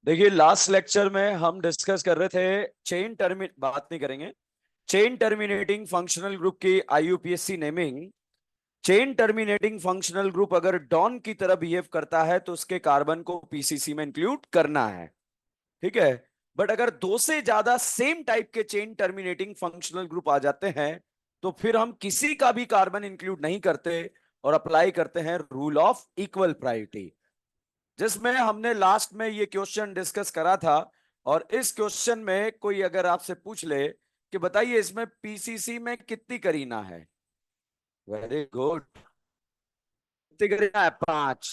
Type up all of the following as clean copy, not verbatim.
देखिए, last lecture में हम डिस्कस कर रहे थे, बात नहीं करेंगे। चेन टर्मिनेटिंग फंक्शनल ग्रुप की आईयूपीएससी naming. Chain terminating functional group अगर डॉन की तरह बिहेव करता है तो उसके कार्बन को पीसीसी में इंक्लूड करना है। ठीक है। बट अगर दो से ज्यादा सेम टाइप के चेन टर्मिनेटिंग फंक्शनल ग्रुप आ जाते हैं तो फिर हम किसी का भी कार्बन इंक्लूड नहीं करते और अप्लाई करते हैं रूल ऑफ इक्वल प्रायोरिटी, जिसमें हमने लास्ट में ये क्वेश्चन डिस्कस करा था। और इस क्वेश्चन में कोई अगर आपसे पूछ ले कि बताइए इसमें पीसीसी में कितनी करीना है, वेरी गुड, कितनी करीना है? 5।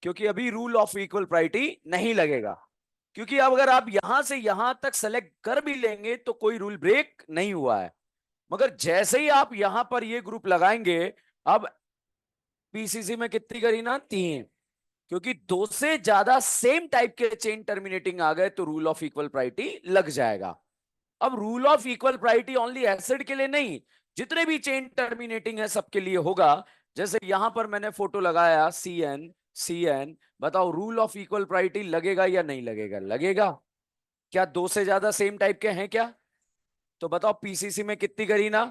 क्योंकि अभी रूल ऑफ इक्वल प्रायोरिटी नहीं लगेगा, क्योंकि अब अगर आप यहां से यहां तक सेलेक्ट कर भी लेंगे तो कोई रूल ब्रेक नहीं हुआ है। मगर जैसे ही आप यहां पर ये ग्रुप लगाएंगे, अब पीसीसी में कितनी करीना? 3। क्योंकि दो से ज्यादा सेम टाइप के चेन टर्मिनेटिंग आ गए तो रूल ऑफ इक्वल प्रायोरिटी लग जाएगा। अब rule of equal priority only acid के लिए नहीं, जितने भी चेन टर्मिनेटिंग है सबके लिए होगा। जैसे यहां पर मैंने फोटो लगाया सी एन सी एन, बताओ रूल ऑफ इक्वल प्रायोरिटी लगेगा या नहीं लगेगा? लगेगा। क्या दो से ज्यादा सेम टाइप के हैं क्या? तो बताओ पीसीसी में कितनी करीना?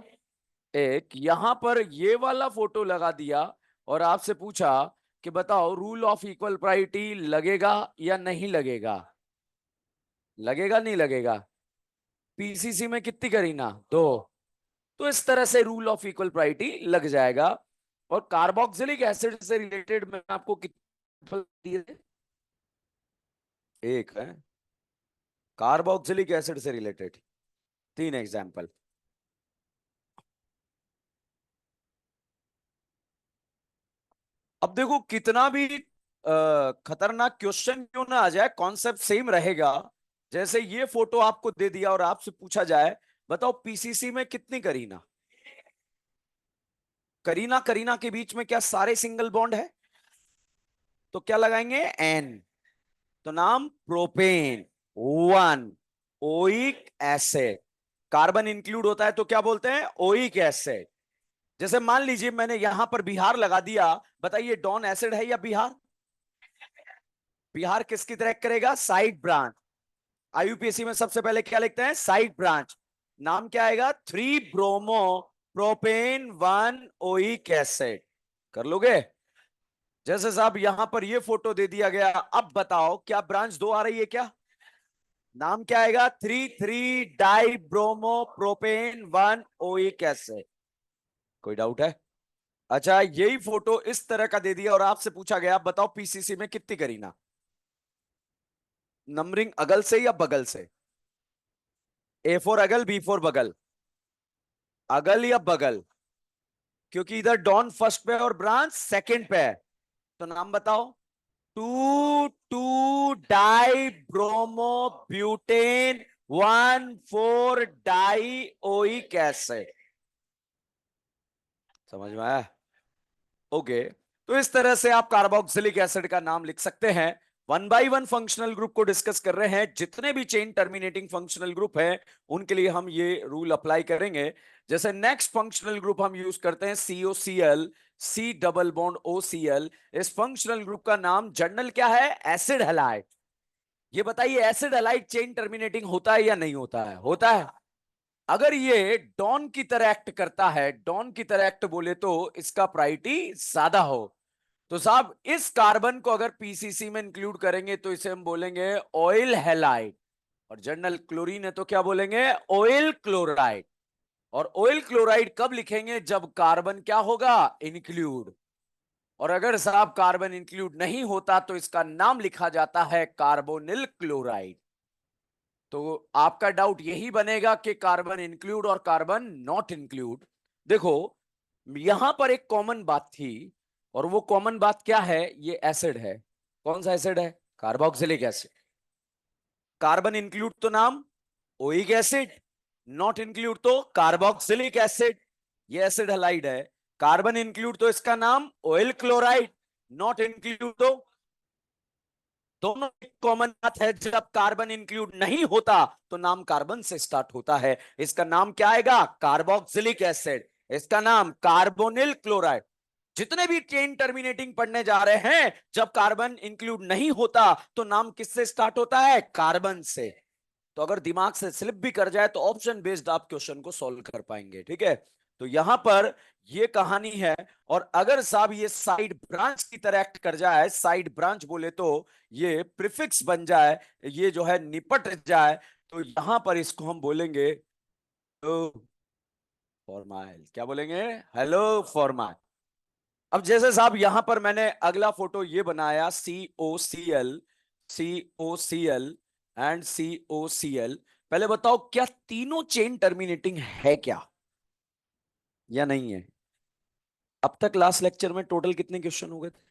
एक। यहां पर ये वाला फोटो लगा दिया और आपसे पूछा कि बताओ रूल ऑफ इक्वल प्रायोरिटी लगेगा या नहीं लगेगा? लगेगा नहीं लगेगा? पीसीसी में कितनी करीना? 2। तो इस तरह से रूल ऑफ इक्वल प्रायोरिटी लग जाएगा। और कार्बोक्सिलिक एसिड से रिलेटेड मैं आपको कितने दिए थे? एक है। कार्बोक्सिलिक एसिड से रिलेटेड 3 एग्जाम्पल। अब देखो, कितना भी खतरनाक क्वेश्चन क्यों ना आ जाए, कॉन्सेप्ट सेम रहेगा। जैसे ये फोटो आपको दे दिया और आपसे पूछा जाए बताओ पीसीसी में कितनी करीना? करीना करीना के बीच में क्या सारे सिंगल बॉन्ड है? तो क्या लगाएंगे? एन। तो नाम propane 1 oic acid. Carbon include होता है तो क्या बोलते हैं? Oic acid. जैसे मान लीजिए मैंने यहां पर बिहार लगा दिया, बताइए डॉन एसिड है या बिहार? बिहार किसकी तरह करेगा? Side branch. आईयूपीएससी में सबसे पहले क्या लिखते हैं? Side branch. नाम क्या आएगा? 3 ब्रोमो प्रोपेन 1 ओइक एसिड। कर लोगे? जैसे साहब यहां पर ये फोटो दे दिया गया, अब बताओ क्या ब्रांच 2 आ रही है क्या? नाम क्या आएगा? 3 die bromo propane 1 oic acid. कोई डाउट है? अच्छा, यही फोटो इस तरह का दे दिया और आपसे पूछा गया बताओ पीसीसी में कितनी करीना? नंबरिंग अगल से या बगल से? ए फोर अगल, बी फोर बगल? अगल या बगल? क्योंकि इधर डॉन फर्स्ट पे और ब्रांच सेकंड पे है। तो नाम बताओ। 2 die bromo butane 1 die oic acid. समझ में आया? ओके। तो इस तरह से आप कार्बोक्सिलिक एसिड का नाम लिख सकते हैं। One by one functional group को डिस्कस कर रहे हैं, जितने भी चेन टर्मिनेटिंग फंक्शनल ग्रुप हैं उनके लिए हम ये रूल अप्लाई करेंगे। जैसे नेक्स्ट फंक्शनल ग्रुप हम यूज करते हैं COCl, C double bond OCl। इस फंक्शनल ग्रुप का नाम जर्नल क्या है? Acid halide. ये बताइए एसिड हैलाइड चेन टर्मिनेटिंग होता है या नहीं होता है? होता है। अगर ये डॉन की तरह एक्ट करता है, डॉन की तरह एक्ट बोले तो इसका प्रायोरिटी ज्यादा हो, तो साहब इस कार्बन को अगर पीसीसी में इंक्लूड करेंगे तो इसे हम बोलेंगे ऑयल हैलाइड। और जनरल क्लोरीन है तो क्या बोलेंगे? Oil chloride. और ऑयल क्लोराइड कब लिखेंगे? जब कार्बन क्या होगा? इंक्लूड। और अगर साहब कार्बन इंक्लूड नहीं होता तो इसका नाम लिखा जाता है कार्बोनिल क्लोराइड। तो आपका डाउट यही बनेगा कि कार्बन इंक्लूड और कार्बन नॉट इंक्लूड। देखो, यहां पर एक कॉमन बात थी और वो कॉमन बात क्या है, ये एसिड है। कौन सा एसिड है? Carboxylic acid. कार्बन इंक्लूड तो नाम ओइक एसिड, नॉट इंक्लूड तो कार्बोक्सिलिक एसिड। ये एसिड हलाइड है। कार्बन इंक्लूड तो इसका नाम ऑयल क्लोराइड, नॉट इंक्लूड तो, दोनों एक कॉमन बात है, जब कार्बन इंक्लूड नहीं होता तो नाम कार्बन से स्टार्ट होता है। इसका नाम क्या आएगा? Carboxylic acid. इसका नाम कार्बोनिल क्लोराइड। जितने भी चेन टर्मिनेटिंग पढ़ने जा रहे हैं, जब कार्बन इंक्लूड नहीं होता तो नाम किससे स्टार्ट होता है? कार्बन से। तो अगर दिमाग से स्लिप भी कर जाए तो ऑप्शन बेस्ड आप क्वेश्चन को सॉल्व कर पाएंगे। ठीक है, तो यहां पर ये कहानी है। और अगर साहब ये साइड ब्रांच की तरह एक्ट कर जाए, साइड ब्रांच बोले तो ये प्रीफिक्स बन जाए, ये जो है निपट जाए, तो यहां पर इसको हम बोलेंगे फॉर्माइल। क्या बोलेंगे? Hello formyl. अब जैसे साहब यहां पर मैंने अगला फोटो ये बनाया, COCl, COCl एंड COCl। पहले बताओ क्या तीनों चेन टर्मिनेटिंग है क्या, या नहीं है? अब तक लास्ट लेक्चर में टोटल कितने क्वेश्चन हो गए थे?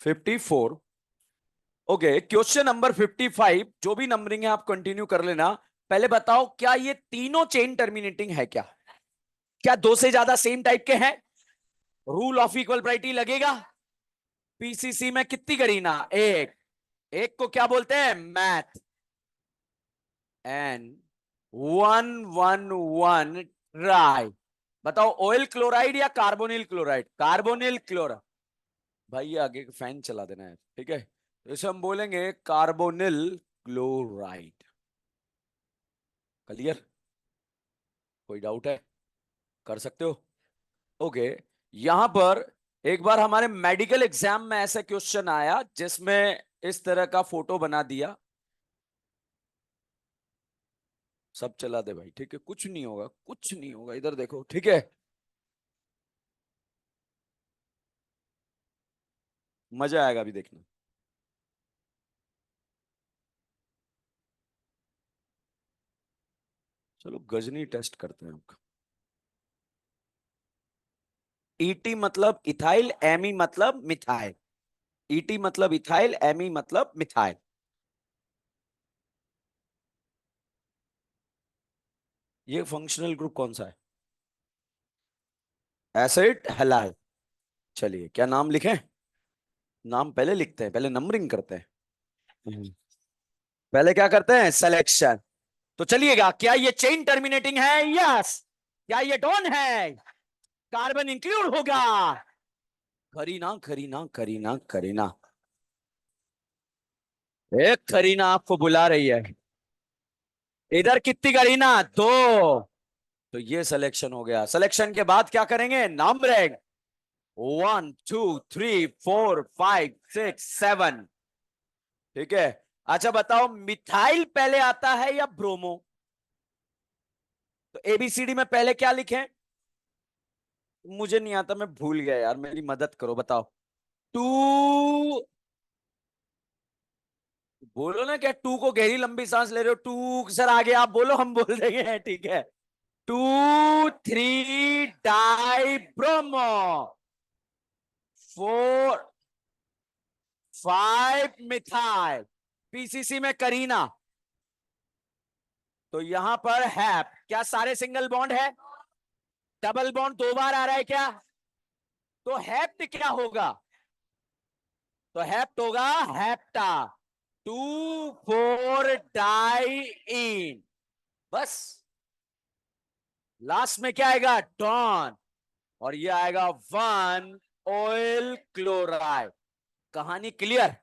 54। ओके, क्वेश्चन नंबर 55, जो भी नंबरिंग है आप कंटिन्यू कर लेना। पहले बताओ क्या ये तीनों चेन टर्मिनेटिंग है क्या? क्या दो से ज्यादा सेम टाइप के हैं? रूल ऑफ इक्वल प्रायोरिटी लगेगा। पीसीसी में कितनी करीना? एक। एक को क्या बोलते हैं? मैथ। N 111 tri. बताओ ऑयल क्लोराइड या कार्बोनिल क्लोराइड? Carbonyl chloride. भाई ये आगे फैन चला देना है, ठीक है। तो इसे हम बोलेंगे कार्बोनिल क्लोराइड। क्लियर? कोई डाउट है? कर सकते हो। ओके, यहां पर एक बार हमारे मेडिकल एग्जाम में ऐसा क्वेश्चन आया जिसमें इस तरह का फोटो बना दिया। सब चला दे भाई, ठीक है, कुछ नहीं होगा, कुछ नहीं होगा, इधर देखो, ठीक है। मजा आएगा अभी देखना। चलो गजनी टेस्ट करते हैं आपका। ईटी मतलब इथाइल, एमी मतलब मिथाइल। ईटी मतलब इथाइल, एमी मतलब मिथाइल। ये फंक्शनल ग्रुप कौन सा है? Acid halide. चलिए क्या नाम लिखें? नाम पहले लिखते हैं, पहले नंबरिंग करते हैं। हम्म। पहले क्या करते हैं? सिलेक्शन। तो चलिएगा, क्या ये चेन टर्मिनेटिंग है? यस। क्या ये डॉन है? कार्बन इंक्लूड होगा। करीना करीना करीना करीना, एक करीना आपको बुला रही है। इधर कितनी करीना? दो। तो ये सिलेक्शन हो गया। सिलेक्शन के बाद क्या करेंगे? नंबरिंग। 1 2 3 4 5 6 7। ठीक है। अच्छा बताओ, मिथाइल पहले आता है या ब्रोमो? तो एबीसीडी में पहले क्या लिखें? मुझे नहीं आता, मैं भूल गया यार, मेरी मदद करो, बताओ। टू। बोलो ना, क्या टू को गहरी लंबी सांस ले रहे हो? टू सर आगे आप बोलो, हम बोल देंगे, ठीक है। 2 3 डाई ब्रोमो। 4 5 मिथाइल। पीसीसी में करीना। तो यहां पर हैप, क्या सारे सिंगल बॉन्ड है? डबल बॉन्ड दो बार आ रहा है क्या? तो हैप्ट क्या होगा? तो हैप्ट होगा हैप्टा। 2 4 डाई इन। बस। लास्ट में क्या आएगा? डॉन। और ये आएगा 1 ऑयल क्लोराइड। कहानी क्लियर?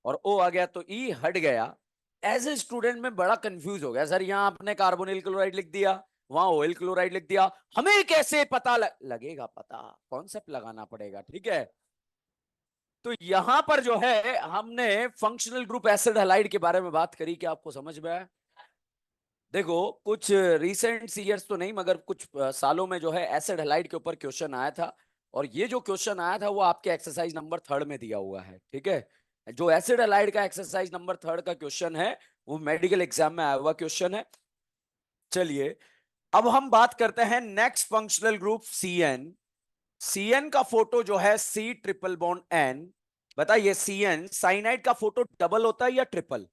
और ओ आ गया तो ई हट गया। एज ए स्टूडेंट में बड़ा कंफ्यूज हो गया सर, यहां आपने कार्बोनिल क्लोराइड लिख दिया, वहां ऑयल क्लोराइड लिख दिया, हमें कैसे पता लगेगा? पता कॉन्सेप्ट लगाना पड़ेगा, ठीक है। तो यहां पर जो है हमने फंक्शनल ग्रुप एसिड हैलाइड के बारे में बात करी, कि आपको समझ में आया? देखो कुछ रिसेंट ईयर्स तो नहीं, मगर कुछ सालों में जो है एसिड हैलाइड के ऊपर क्वेश्चन आया था। और ये जो क्वेश्चन आया था वो आपके एक्सरसाइज नंबर 3 में दिया हुआ है, ठीक है। जो एसिड हैलाइड का एक्सरसाइज नंबर 3 का क्वेश्चन है, वो मेडिकल एग्जाम में आया हुआ क्वेश्चन है। चलिए अब हम बात करते हैं next functional group CN। CN का फोटो जो है C ट्रिपल बॉन्ड N, बताइए CN साइनाइड का फोटो डबल होता है या ट्रिपल?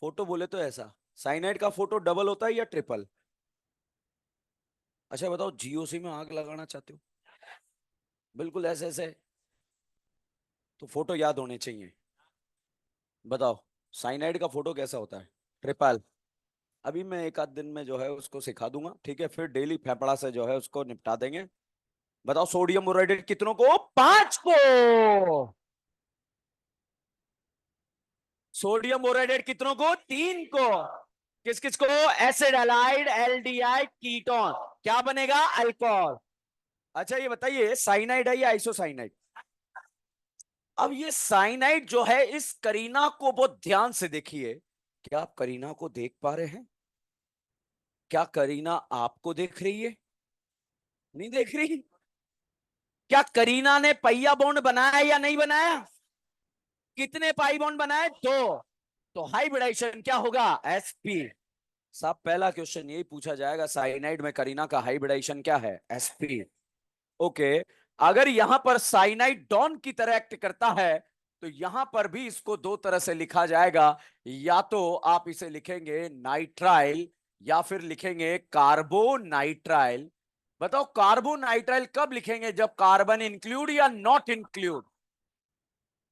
फोटो बोले तो ऐसा, साइनाइड का फोटो डबल होता है या ट्रिपल? अच्छा बताओ, GOC में आग लगाना चाहते हो? बिल्कुल ऐसे ऐसे, तो फोटो याद होने चाहिए। बताओ साइनाइड का फोटो कैसा होता है? ट्रिपल। अभी मैं एक आध दिन में जो है उसको सिखा दूंगा, ठीक है, फिर डेली फेफड़ा से जो है उसको निपटा देंगे। बताओ सोडियम बोराइड कितनों को? 5 को। सोडियम बोराइड कितनों को? 3 को। किस किस को? Acid halide, aldehyde, ketone. क्या बनेगा? अल्कोहल। अच्छा ये बताइए, साइनाइड है या आइसोसाइनाइड? अब ये साइनाइड जो है, इस करीना को बहुत ध्यान से देखिए। क्या आप करीना को देख पा रहे हैं? क्या करीना आपको देख रही है? नहीं देख रही। क्या करीना ने पहिया बॉन्ड बनाया या नहीं बनाया? कितने पाई बॉन्ड बनाए? 2। तो हाइब्रिडाइजेशन क्या होगा? sp। साहब पहला क्वेश्चन यही पूछा जाएगा, साइनाइड में करीना का हाइब्रिडाइजेशन क्या है? sp। ओके। अगर यहां पर साइनाइड डॉन की तरह एक्ट करता है, तो यहां पर भी इसको दो तरह से लिखा जाएगा। या तो आप इसे लिखेंगे नाइट्राइल, या फिर लिखेंगे कार्बोनाइट्राइल। बताओ कार्बोनाइट्राइल कब लिखेंगे? जब कार्बन इंक्लूड या नॉट इंक्लूड?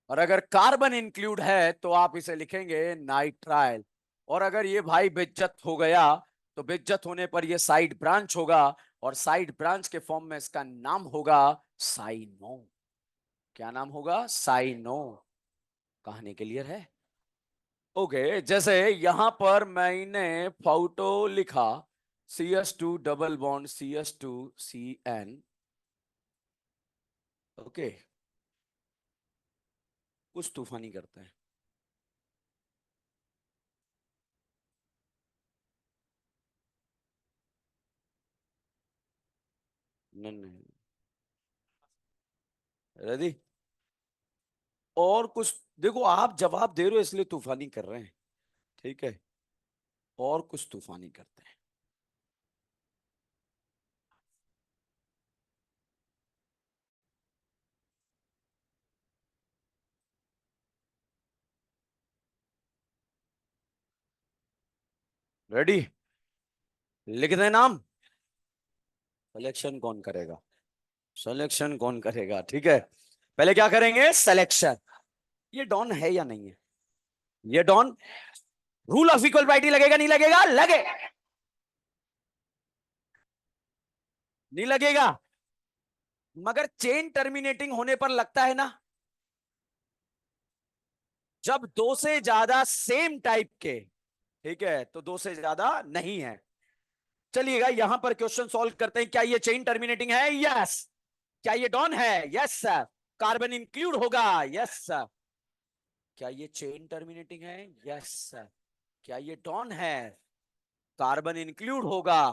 और अगर कार्बन इंक्लूड है तो आप इसे लिखेंगे नाइट्राइल। और अगर ये भाई बेइज्जत हो गया, तो बेइज्जत होने पर ये साइड ब्रांच होगा, और साइड ब्रांच के फॉर्म में इसका नाम होगा साइनो। क्या नाम होगा? साइनो। कहानी क्लियर है? ओके, जैसे यहां पर मैंने फोटो लिखा, CS2 double bond CS2CN। Okay, कुछ तूफानी करते हैं। नहीं नहीं, रेडी? और कुछ देखो, आप जवाब दे रहे हो इसलिए तूफानी कर रहे हैं, ठीक है। और कुछ तूफानी करते हैं। रेडी? लिख दे नाम। सिलेक्शन कौन करेगा? सिलेक्शन कौन करेगा? ठीक है, पहले क्या करेंगे? सिलेक्शन। ये डॉन है या नहीं है? ये डॉन। रूल ऑफ इक्वल पार्टी लगेगा नहीं लगेगा? लगे। नहीं लगेगा? मगर चेन टर्मिनेटिंग होने पर लगता है ना। जब दो से ज्यादा सेम टाइप के, ठीक है, तो दो से ज्यादा नहीं है। चलिएगा यहां पर क्वेश्चन सॉल्व करते हैं। क्या ये चेन टर्मिनेटिंग है? यस। क्या ये डॉन है? Yes sir. कार्बन इंक्लूड होगा? Yes sir. क्या ये चेन टर्मिनेटिंग है? Yes sir. क्या ये डॉन है? कार्बन इंक्लूड होगा।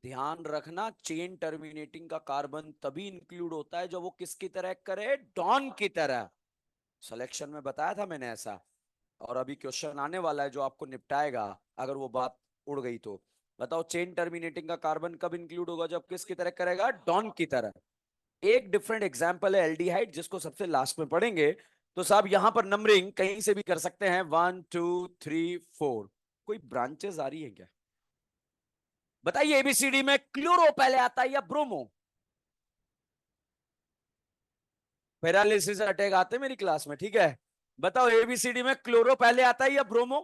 ध्यान रखना, चेन टर्मिनेटिंग का कार्बन तभी इंक्लूड होता है जब वो किसकी तरह करे? डॉन की तरह। सिलेक्शन में बताया था मैंने ऐसा। और अभी क्वेश्चन आने वाला है जो आपको निपटाएगा, अगर वो बात उड़ गई तो। बताओ चेन टर्मिनेटिंग का कार्बन कब इंक्लूड होगा? जब किसकी तरह करेगा? डॉन की तरह। एक डिफरेंट एग्जाम्पल है एल्डिहाइड, जिसको सबसे लास्ट में पढ़ेंगे। तो साहब यहां पर नंबरिंग कहीं से भी कर सकते हैं, 1 2 3 4। कोई ब्रांचेस आ रही है क्या? बताइए, एबीसीडी में क्लोरो पहले आता है या ब्रोमो? पैरालिसिस अटैक आते हैं मेरी क्लास में, ठीक है। बताओ एबीसीडी में क्लोरो पहले आता है या ब्रोमो?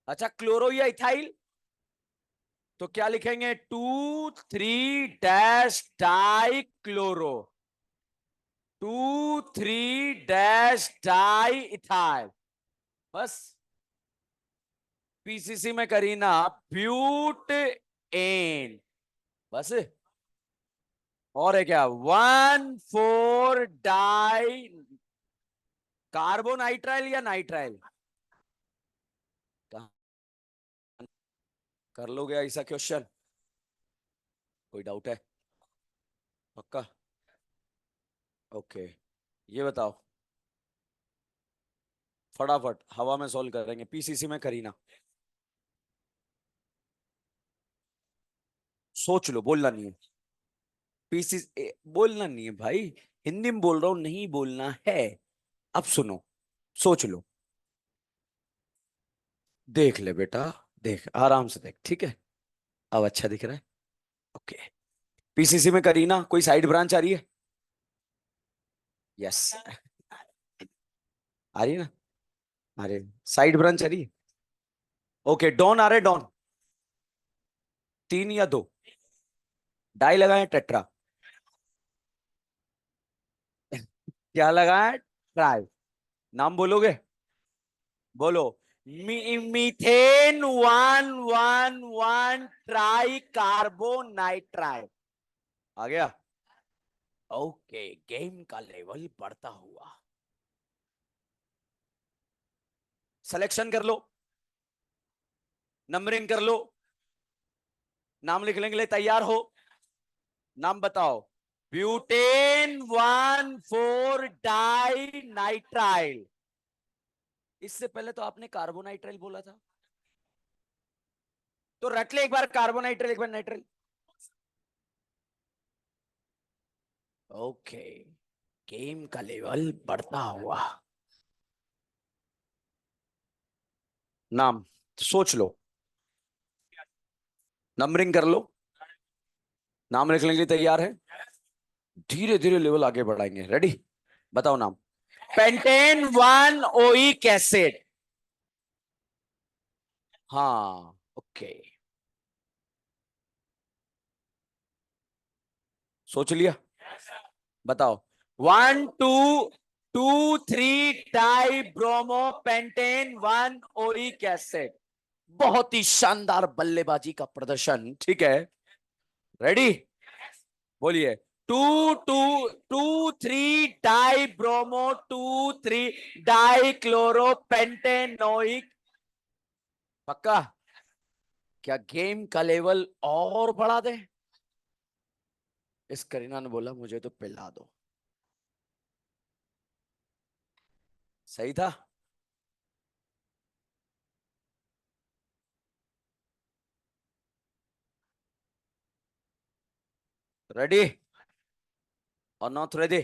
अच्छा, क्लोरो या इथाइल? तो क्या लिखेंगे? 2 3 डाई क्लोरो, 2 3 डाई इथाइल। बस। पीसीसी में करीना, ब्यूट एन। बस। और है क्या? 1 4 डाई कार्बोनाइट्राइल या नाइट्राइल? कर लोगे ऐसा क्वेश्चन? कोई डाउट है? पक्का? ओके, ये बताओ फटाफट, हवा में सॉल्व करेंगे। पीसीसी में करीना, सोच लो, बोलना नहीं है। पीसी बोलना नहीं है भाई, हिंदी में बोल रहा हूं, नहीं बोलना है। अब सुनो, सोच लो, देख ले बेटा, देख आराम से देख, ठीक है। अब अच्छा दिख रहा है। ओके। पीसीसी में करीना कोई साइड ब्रांच आ रही है? यस। आ रही है ना? अरे साइड ब्रांच आ रही है। ओके, डॉन आ रहे, डॉन। तीन या दो? डाई लगाए टेट्रा? क्या लगाए? ट्राई। नाम बोलोगे? बोलो। Methane 111 try कार्बोनाइट्राइड। आ गया? ओके, गेम का लेवल बढ़ता हुआ। सिलेक्शन कर लो, नंबरिंग कर लो, नाम लिखने के लिए तैयार हो? नाम बताओ। Butane 1,4 di nitrile. इससे पहले तो आपने कार्बोनाइट्राइल बोला था, तो रट ले एक बार कार्बोनाइट्राइल, एक बार नाइट्राइल। ओके, गेम का लेवल बढ़ता हुआ। नाम सोच लो, नंबरिंग कर लो, नाम लिखने के लिए तैयार है? धीरे धीरे लेवल आगे बढ़ाएंगे, रेडी? बताओ नाम। Pentane 1 oic acid. हाँ, ओके। सोच लिया? बताओ। 1 2 2 3 die bromo pentane 1 oic acid. बहुत ही शानदार बल्लेबाजी का प्रदर्शन, ठीक है। रेडी? बोलिए। 2 2 2 3 die bromo 2 3 die chloro pentanoic. पक्का? क्या गेम का लेवल और बढ़ा दे? इस करीना ने बोला मुझे तो पिला दो। सही था। रेडी और not ready?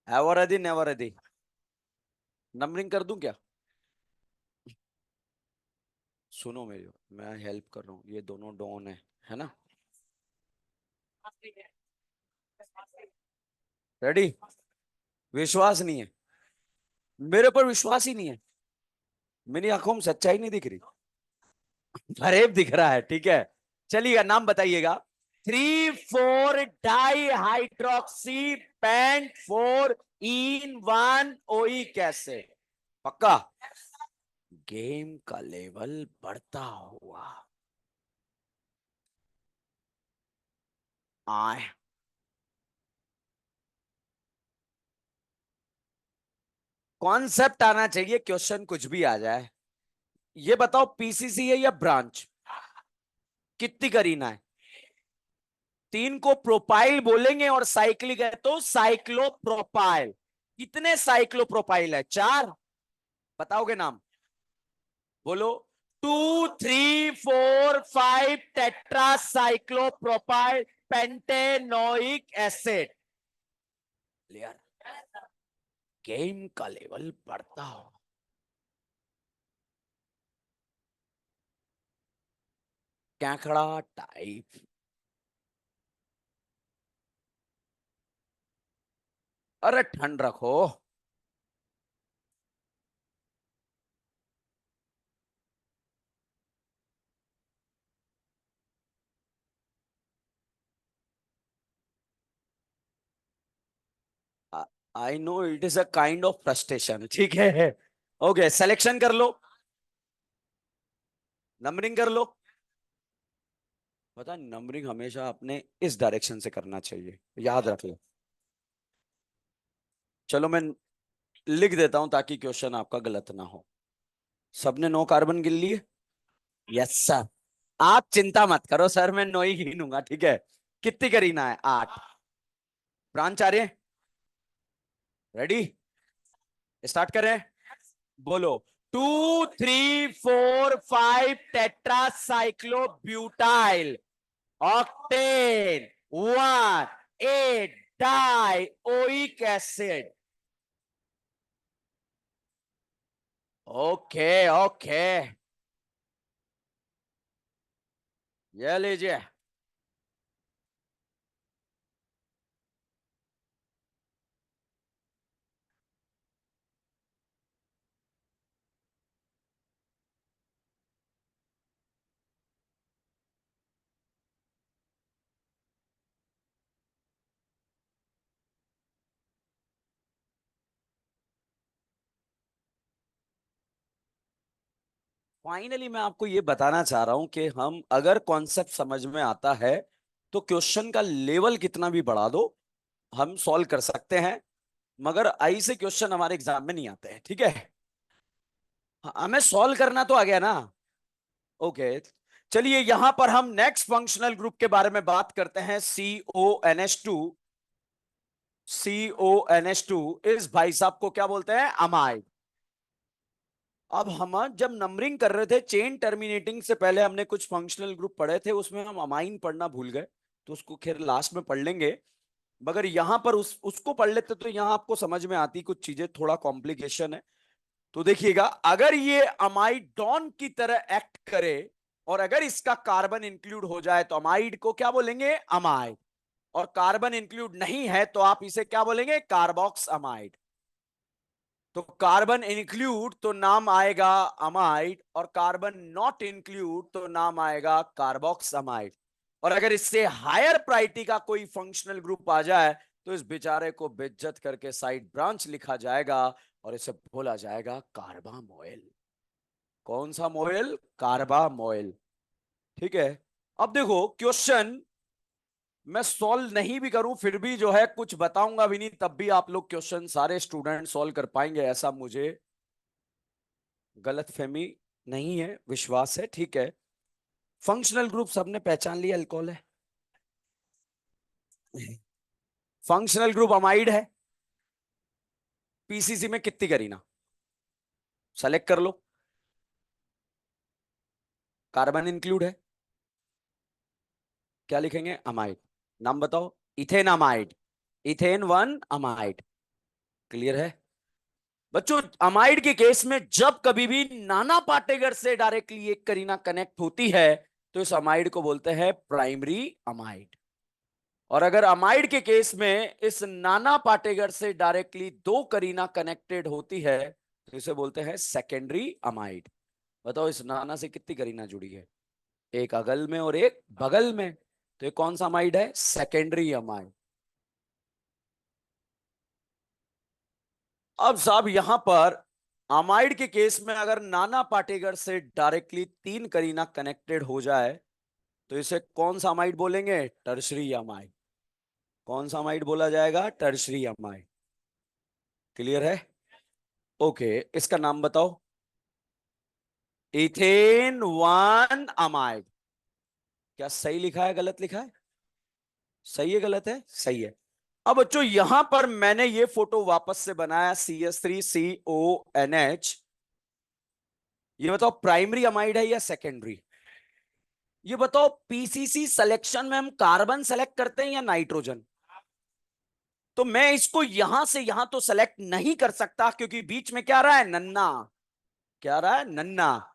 Ever ready, never ready? Numbering कर दूं क्या? सुनो मेरी, मैं हेल्प कर रहा हूँ, ये दोनों डॉन है ना? रेडी? विश्वास नहीं है? मेरे पर विश्वास ही नहीं है? मेरी आंखों में सच्चाई नहीं दिख रही? फरेब दिख रहा है, ठीक है। चलिएगा, नाम बताइएगा। 3 4 डाई हाइड्रोक्सी पेंट 4 इन 1 ओइक एसिड। पक्का? गेम का लेवल बढ़ता हुआ। आए, कॉन्सेप्ट आना चाहिए, क्वेश्चन कुछ भी आ जाए। ये बताओ, पीसीसी है या ब्रांच? कितनी करीना है? तीन को प्रोपाइल बोलेंगे और साइक्लिक है तो साइक्लोप्रोपाइल। कितने साइक्लोप्रोपाइल है? 4? बताओगे नाम? बोलो। 2 3 4 5 टेट्रासाइक्लोप्रोपाइल पेंटेनोइक एसिड। क्लियर? गेम का लेवल बढ़ता हो। कैंकड़ा टाइप। अरे ठंड रखो। I know it is a kind of frustration, ठीक है। ओके, सिलेक्शन कर लो, नंबरिंग कर लो। पता, नंबरिंग हमेशा अपने इस डायरेक्शन से करना चाहिए, याद रख लो। चलो मैं लिख देता हूं ताकि क्वेश्चन आपका गलत ना हो। सबने 9 कार्बन गिन लिए? Yes sir. आप चिंता मत करो सर, मैं 9 ही गिनूंगा, ठीक है। कितनी करीना है? 8। ब्रांच आ रहे हैं? रेडी? स्टार्ट करें? बोलो। 2 3 4 5 tetracyclobutyl octane one a di oic acid. Okay okay, ये लीजिए। फाइनली मैं आपको ये बताना चाह रहा हूं कि हम अगर कॉन्सेप्ट समझ में आता है तो क्वेश्चन का लेवल कितना भी बढ़ा दो, हम सॉल्व कर सकते हैं। मगर आई से क्वेश्चन हमारे एग्जाम में नहीं आते हैं, ठीक है। हमें सॉल्व करना तो आ गया ना। ओके, चलिए यहां पर हम नेक्स्ट फंक्शनल ग्रुप के बारे में बात करते हैं। CONH2। CONH2 इस भाई साहब को क्या बोलते हैं? अमाइड। अब हम जब नंबरिंग कर रहे थे चेन टर्मिनेटिंग से पहले हमने कुछ फंक्शनल ग्रुप पढ़े थे, उसमें हम अमाइन पढ़ना भूल गए, तो उसको खैर लास्ट में पढ़ लेंगे। मगर यहां पर उसको पढ़ लेते तो यहां आपको समझ में आती कुछ चीजें, थोड़ा कॉम्प्लिकेशन है। तो देखिएगा, अगर ये अमाइडॉन की तरह एक्ट करे और अगर इसका कार्बन इंक्लूड हो जाए तो अमाइड को क्या बोलेंगे? अमाइड। और कार्बन इंक्लूड नहीं है तो आप इसे क्या बोलेंगे? कार्बोक्स अमाइड। तो कार्बन इंक्लूड तो नाम आएगा अमाइड, और कार्बन नॉट इंक्लूड तो नाम आएगा कार्बोक्स अमाइड। और अगर इससे हायर प्रायोरिटी का कोई फंक्शनल ग्रुप आ जाए तो इस बेचारे को बेइज्जत करके साइड ब्रांच लिखा जाएगा और इसे बोला जाएगा कार्बामोइल। कौन सा मोइल? कार्बामोइल। ठीक है। अब देखो क्वेश्चन मैं सॉल्व नहीं भी करूं फिर भी जो है कुछ बताऊंगा भी नहीं, तब भी आप लोग क्वेश्चन सारे स्टूडेंट सॉल्व कर पाएंगे, ऐसा मुझे गलतफहमी नहीं है, विश्वास है। ठीक है। फंक्शनल ग्रुप सबने पहचान लिया, अल्कोहल है। फंक्शनल ग्रुप अमाइड है। पीसीसी में कितनी करी ना, सेलेक्ट कर लो। कार्बन इंक्लूड है, क्या लिखेंगे? अमाइड। नाम बताओ। Ethane amide. Ethane one amide. Clear है बच्चों? अमाइड के केस में जब कभी भी नाना पाटेगर से डायरेक्टली एक करीना कनेक्ट होती है तो इस अमाइड को बोलते हैं प्राइमरी अमाइड। और अगर अमाइड के केस में इस नाना पाटेगर से डायरेक्टली दो करीना कनेक्टेड होती है तो इसे बोलते हैं सेकेंडरी अमाइड। बताओ इस नाना से कितनी करीना जुड़ी है? एक अगल में और एक बगल में, तो ये कौन सा अमाइड है? Secondary amide. अब साहब यहां पर अमाइड के केस में अगर नाना पाटेगर से डायरेक्टली तीन करीना कनेक्टेड हो जाए तो इसे कौन सा अमाइड बोलेंगे? Tertiary amide. कौन सा अमाइड बोला जाएगा? Tertiary amide. क्लियर है? ओके, इसका नाम बताओ। Ethane one amide. क्या सही लिखा है गलत लिखा है? सही है गलत है? सही है। अब बच्चों यहां पर मैंने ये फोटो वापस से बनाया, CH3CONH। ये बताओ प्राइमरी अमाइड है या सेकेंडरी? ये बताओ पीसीसी सिलेक्शन में हम कार्बन सेलेक्ट करते हैं या नाइट्रोजन? तो मैं इसको यहां से यहां तो सेलेक्ट नहीं कर सकता क्योंकि बीच में क्या रहा है? नन्ना। क्या रहा है? नन्ना।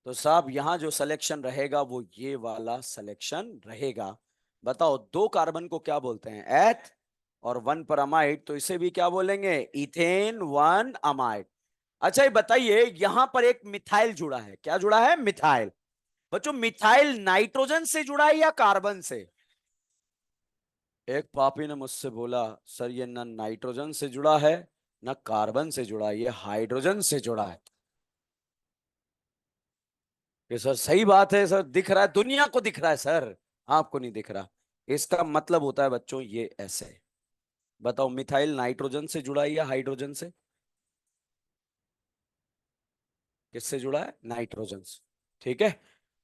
तो साहब यहां जो सिलेक्शन रहेगा वो ये वाला सिलेक्शन रहेगा। बताओ दो कार्बन को क्या बोलते हैं? एथ। और वन पर अमाइड, तो इसे भी क्या बोलेंगे? Ethane one amide. अच्छा ये बताइए, यहां पर एक मिथाइल जुड़ा है। क्या जुड़ा है? मिथाइल। बच्चों मिथाइल नाइट्रोजन से जुड़ा है या कार्बन से? एक पापी ने मुझसे बोला सर ये ना नाइट्रोजन से जुड़ा है ना कार्बन से जुड़ा है, ये हाइड्रोजन से जुड़ा है। ये सर सही बात है सर, दिख रहा है, दुनिया को दिख रहा है सर, आपको नहीं दिख रहा। इसका मतलब होता है बच्चों ये ऐसे। बताओ मिथाइल नाइट्रोजन से जुड़ा है या हाइड्रोजन से? किससे जुड़ा है? नाइट्रोजन से। ठीक है।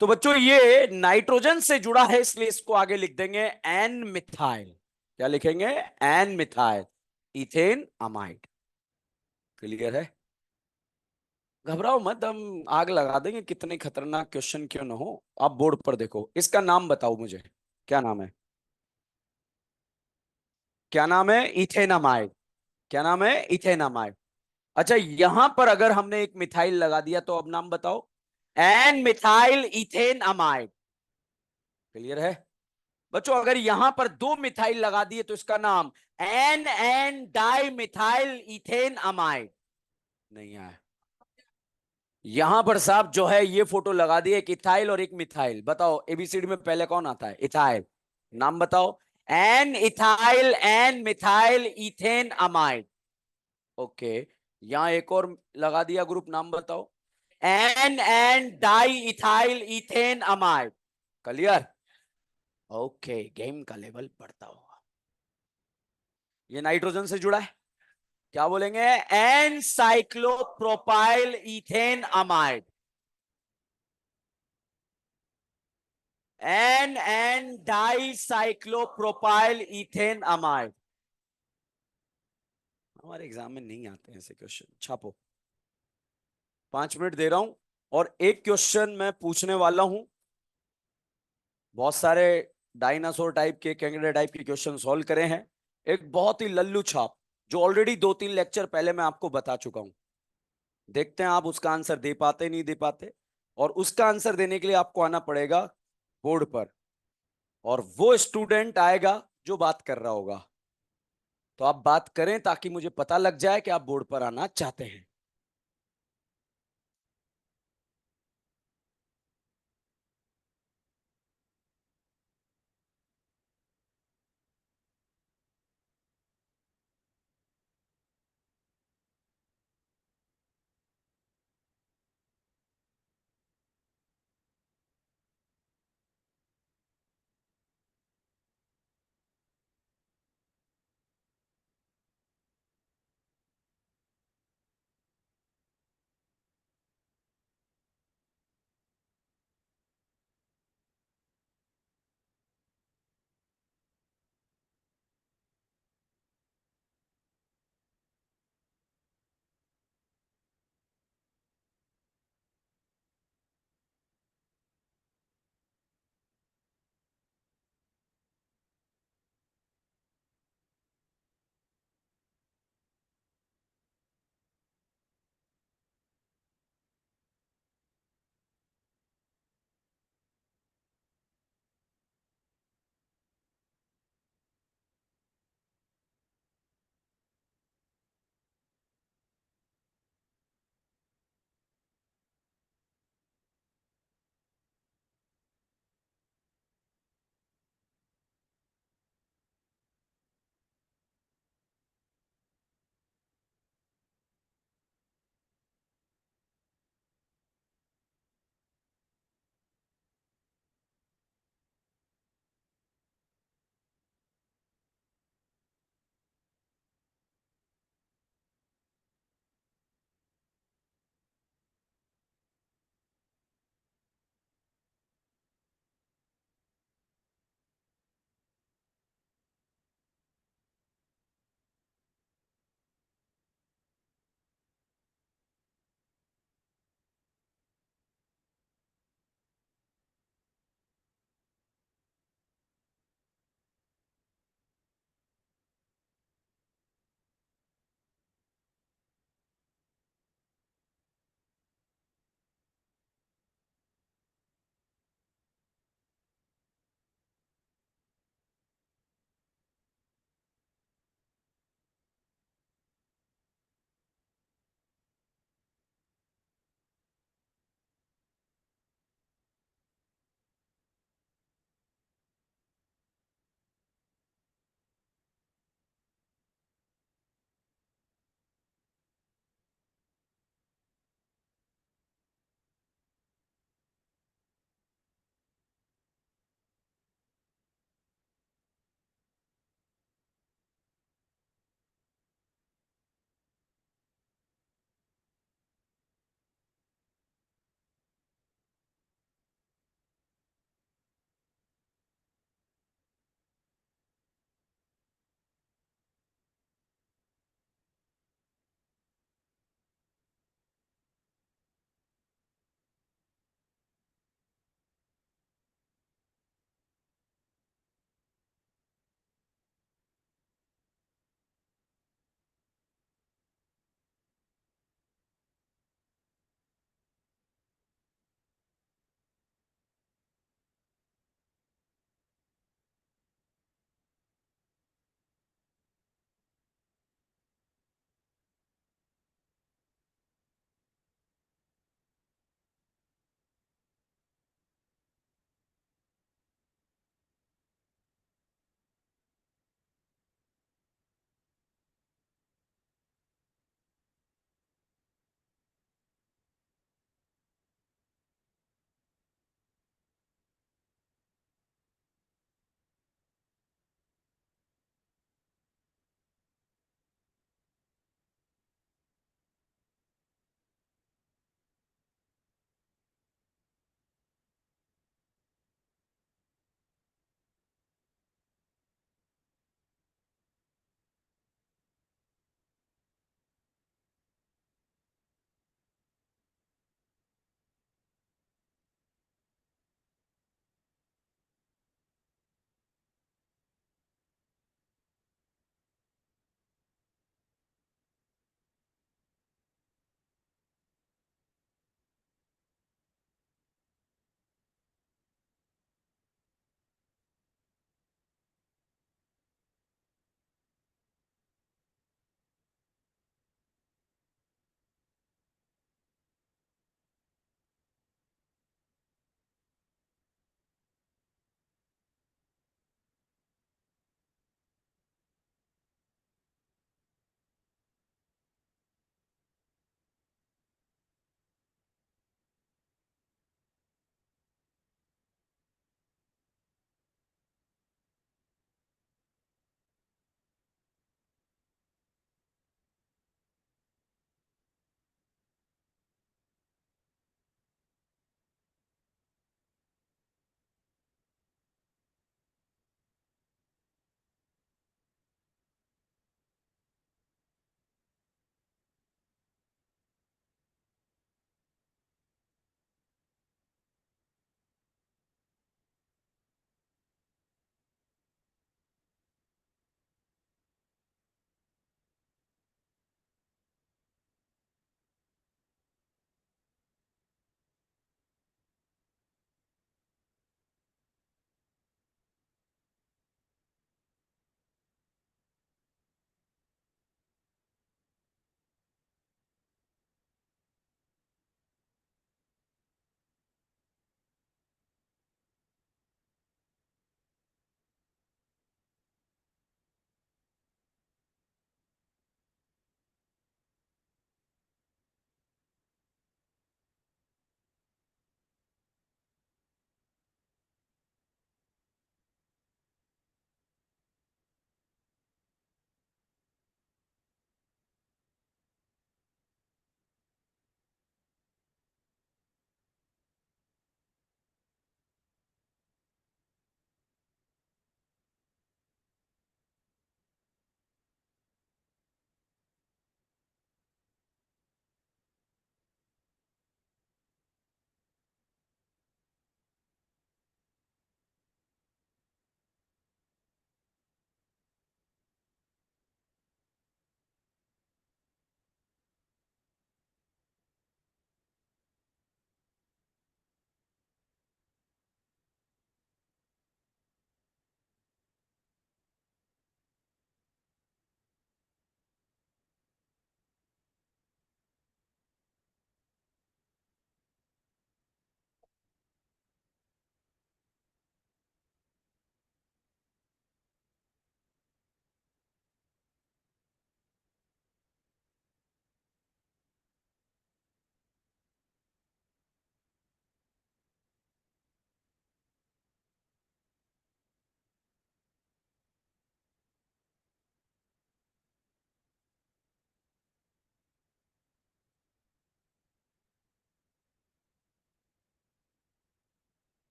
तो बच्चों ये नाइट्रोजन से जुड़ा है इसलिए इसको आगे लिख देंगे एन मिथाइल। क्या लिखेंगे? N methyl ethane amide. Clear है? घबराओ मत, हम आग लगा देंगे, कितने खतरनाक क्वेश्चन क्यों ना हो। आप बोर्ड पर देखो, इसका नाम बताओ मुझे, क्या नाम है? क्या नाम है? इथेनामाइड। क्या नाम है? इथेनामाइड। अच्छा, यहां पर अगर हमने एक मिथाइल लगा दिया तो अब नाम बताओ। N methyl ethane amide. Clear है बच्चों? अगर यहां पर दो मिथाइल लगा दिए तो इसका नाम N N di methyl ethane amide. नहीं आया। यहां पर साहब जो है ये फोटो लगा दी, एक इथाइल और एक मिथाइल। बताओ एबीसीडी में पहले कौन आता है? इथाइल। नाम बताओ। N ethyl N methyl ethane amide. Okay. यहां एक और लगा दिया ग्रुप। नाम बताओ। N N di ethyl ethane amide. Clear? Okay, game का लेवल बढ़ता होगा। ये नाइट्रोजन से जुड़ा है। क्या बोलेंगे? N cyclopropyl ethane amide. N N di cyclopropyl ethane amide. हमारे एग्जाम में नहीं आते हैं ऐसे क्वेश्चन। छापो। 5 मिनट दे रहा हूं और एक क्वेश्चन मैं पूछने वाला हूं। बहुत सारे डायनासोर टाइप के, कैंगडा टाइप के क्वेश्चन सॉल्व करे हैं। एक बहुत ही लल्लू छाप, जो ऑलरेडी 2-3 लेक्चर पहले मैं आपको बता चुका हूं। देखते हैं आप उसका आंसर दे पाते नहीं दे पाते। और उसका आंसर देने के लिए आपको आना पड़ेगा बोर्ड पर, और वो स्टूडेंट आएगा जो बात कर रहा होगा। तो आप बात करें ताकि मुझे पता लग जाए कि आप बोर्ड पर आना चाहते हैं।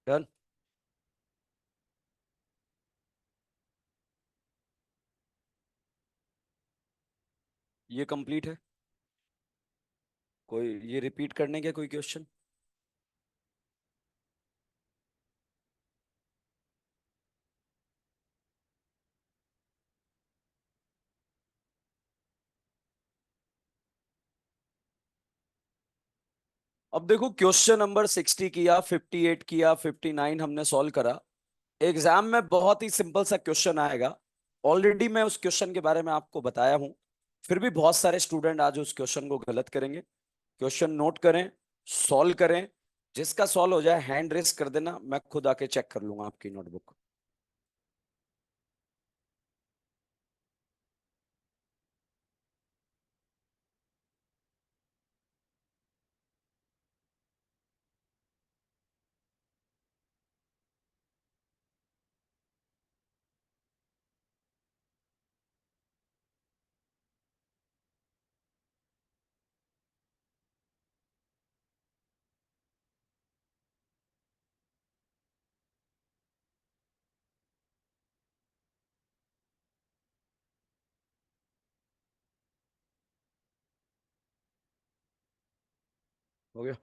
डन। ये कंप्लीट है। कोई ये रिपीट करने का कोई क्वेश्चन? अब देखो, क्वेश्चन नंबर 60 किया, 58 किया, 59 हमने सॉल्व करा। एग्जाम में बहुत ही सिंपल सा क्वेश्चन आएगा। ऑलरेडी मैं उस क्वेश्चन के बारे में आपको बताया हूं। फिर भी बहुत सारे स्टूडेंट आज उस क्वेश्चन को गलत करेंगे। क्वेश्चन नोट करें, सॉल्व करें। जिसका सॉल्व हो जाए हैंड रेस कर देना, मैं खुद आके चेक कर लूंगा आपकी नोटबुक। हो गया।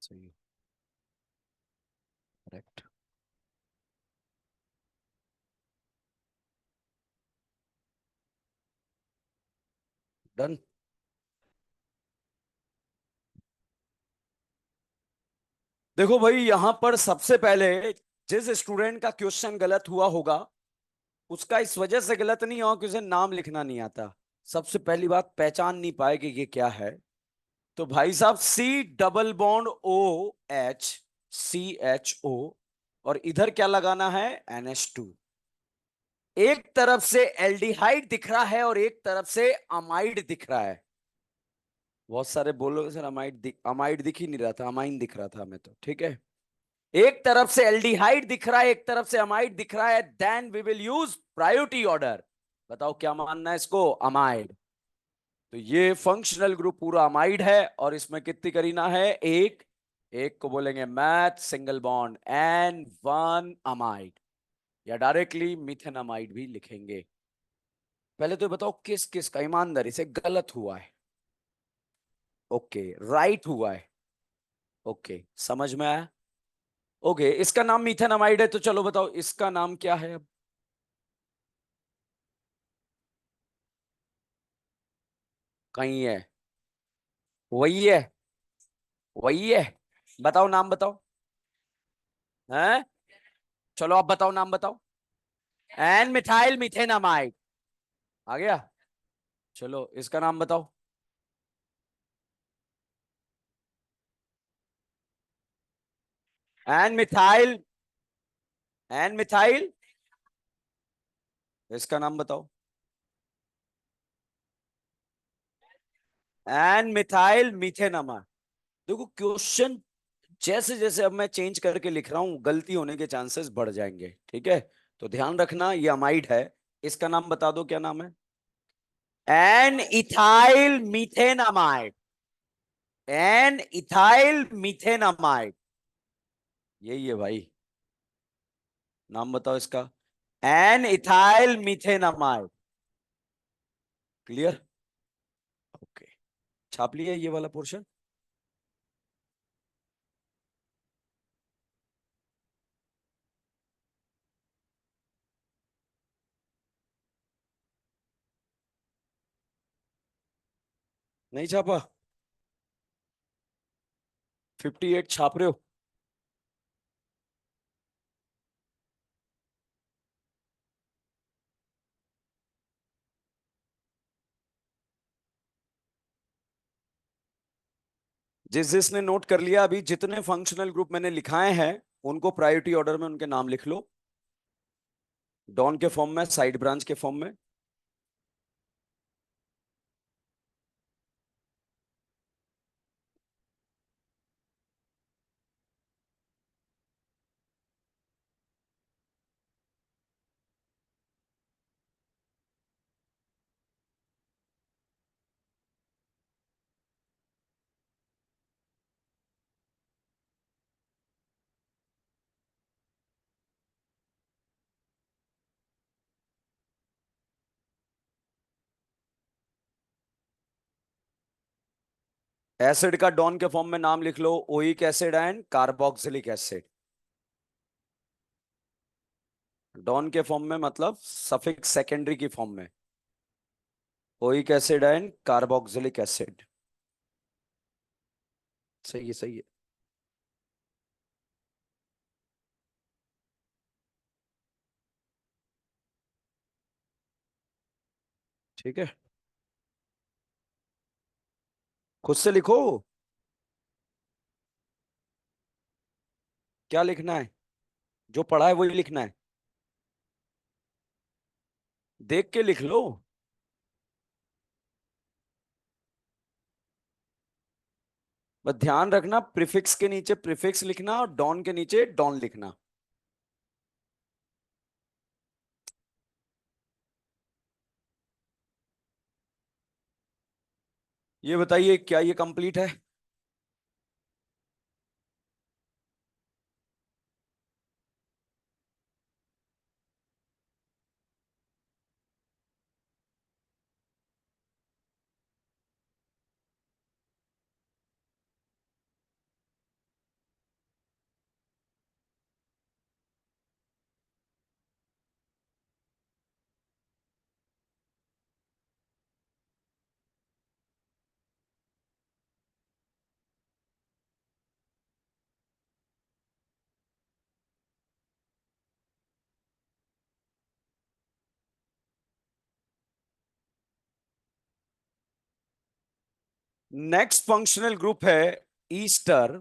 सही है। करेक्ट। डन। देखो भाई, यहां पर सबसे पहले जिस स्टूडेंट का क्वेश्चन गलत हुआ होगा, उसका इस वजह से गलत नहीं होगा कि उसे नाम लिखना नहीं आता। सबसे पहली बात, पहचान नहीं पाए कि ये क्या है। तो भाई साहब, C double bond O H, CHO, और इधर क्या लगाना है? NH2। एक तरफ से एल्डिहाइड दिख रहा है और एक तरफ से अमाइड दिख रहा है। बहुत सारे बोलोगे सर अमाइड दिख ही नहीं रहा था, अमाइन दिख रहा था हमें तो, ठीक है। एक तरफ से एल्डिहाइड दिख रहा है, एक तरफ से अमाइड दिख रहा है, then we will use priority order. बताओ क्या मानना है इसको? अमाइड। तो ये फंक्शनल ग्रुप पूरा अमाइड है, और इसमें कितनी करीना है? एक। एक को बोलेंगे math single bond N1 amide, या डायरेक्टली मिथेनामाइड भी लिखेंगे। पहले तो बताओ किस किस का ईमानदारी से गलत हुआ है। ओके, राइट हुआ है। ओके, समझ में आया। ओके, इसका नाम मिथेनामाइड है, तो चलो बताओ इसका नाम क्या है अब? कहीं है। वही है। वही है। बताओ नाम बताओ। हैं? चलो आप बताओ, नाम बताओ। N methyl मिथेनामाइड। आ गया। चलो इसका नाम बताओ। N methyl. N methyl. इसका नाम बताओ। N methyl methanamide. देखो क्वेश्चन जैसे जैसे अब मैं चेंज करके लिख रहा हूं, गलती होने के चांसेस बढ़ जाएंगे, ठीक है। तो ध्यान रखना, ये अमाइड है। इसका नाम बता दो, क्या नाम है? N ethyl methanamide. N ethyl methanamide. यही है भाई। नाम बताओ इसका। N ethyl methanamide. Clear? Okay. छाप लिया ये वाला पोर्शन? नहीं छापा? 58 छाप रहे हो? जिस जिसने नोट कर लिया, अभी जितने फंक्शनल ग्रुप मैंने लिखाए हैं उनको प्रायोरिटी ऑर्डर में उनके नाम लिख लो। डॉन के फॉर्म में, साइड ब्रांच के फॉर्म में। एसिड का डॉन के फॉर्म में नाम लिख लो, oic acid and carboxylic acid. डॉन के फॉर्म में मतलब सफिक्स सेकेंडरी की फॉर्म में, oic acid and carboxylic acid. सही है, सही है। ठीक है, खुद से लिखो। क्या लिखना है? जो पढ़ा है वही लिखना है। देख के लिख लो। बस ध्यान रखना, प्रीफिक्स के नीचे प्रीफिक्स लिखना और डॉन के नीचे डॉन लिखना। ये बताइए, क्या ये कंप्लीट है? नेक्स्ट फंक्शनल ग्रुप है ईस्टर।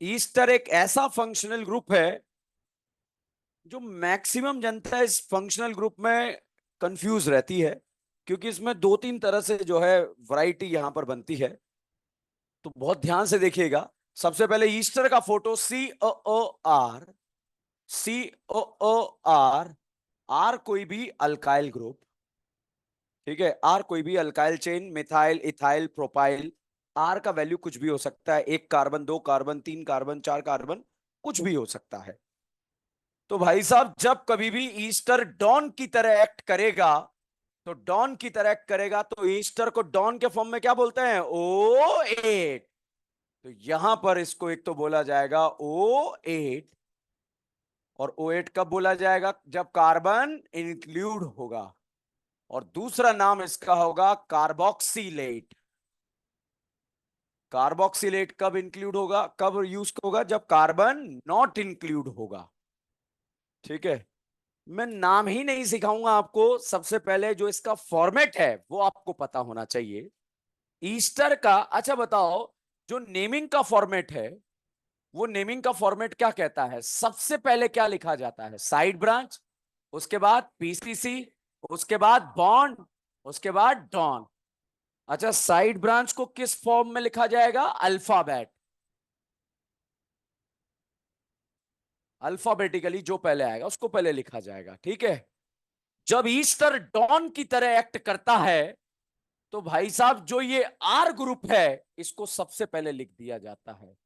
ईस्टर एक ऐसा फंक्शनल ग्रुप है जो मैक्सिमम जनता इस फंक्शनल ग्रुप में कंफ्यूज रहती है, क्योंकि इसमें दो तीन तरह से जो है वैरायटी यहां पर बनती है। तो बहुत ध्यान से देखिएगा। सबसे पहले ईस्टर का फोटो, COOR, COOR। आर कोई भी अल्काइल ग्रुप, ठीक है, आर कोई भी alkyl chain, methyl, ethyl, propyl. R का वैल्यू कुछ भी हो सकता है, 1 कार्बन, 2 कार्बन, 3 कार्बन, 4 कार्बन, कुछ भी हो सकता है। तो भाई साहब, जब कभी भी ईस्टर डॉन की तरह एक्ट करेगा, तो डॉन की तरह एक्ट करेगा तो ईस्टर को डॉन के फॉर्म में क्या बोलते हैं? O8। तो यहां पर इसको एक तो बोला जाएगा O8, और O8 कब बोला जाएगा? जब कार्बन इंक्लूड होगा। और दूसरा नाम इसका होगा कार्बोक्सिलेट। कार्बोक्सिलेट कब इंक्लूड होगा, कब यूज होगा? जब कार्बन नॉट इंक्लूड होगा। ठीक है, मैं नाम ही नहीं सिखाऊंगा आपको, सबसे पहले जो इसका फॉर्मेट है वो आपको पता होना चाहिए ईस्टर का। अच्छा बताओ, जो नेमिंग का फॉर्मेट है, वो नेमिंग का फॉर्मेट क्या कहता है? सबसे पहले क्या लिखा जाता है? साइड ब्रांच, उसके बाद PCC, उसके बाद बॉन्ड, उसके बाद डॉन। अच्छा, साइड ब्रांच को किस फॉर्म में लिखा जाएगा? अल्फाबेट। अल्फाबेटिकली जो पहले आएगा उसको पहले लिखा जाएगा, ठीक है। जब ईस्टर डॉन की तरह एक्ट करता है, तो भाई साहब जो ये आर ग्रुप है, इसको सबसे पहले लिख दिया जाता है,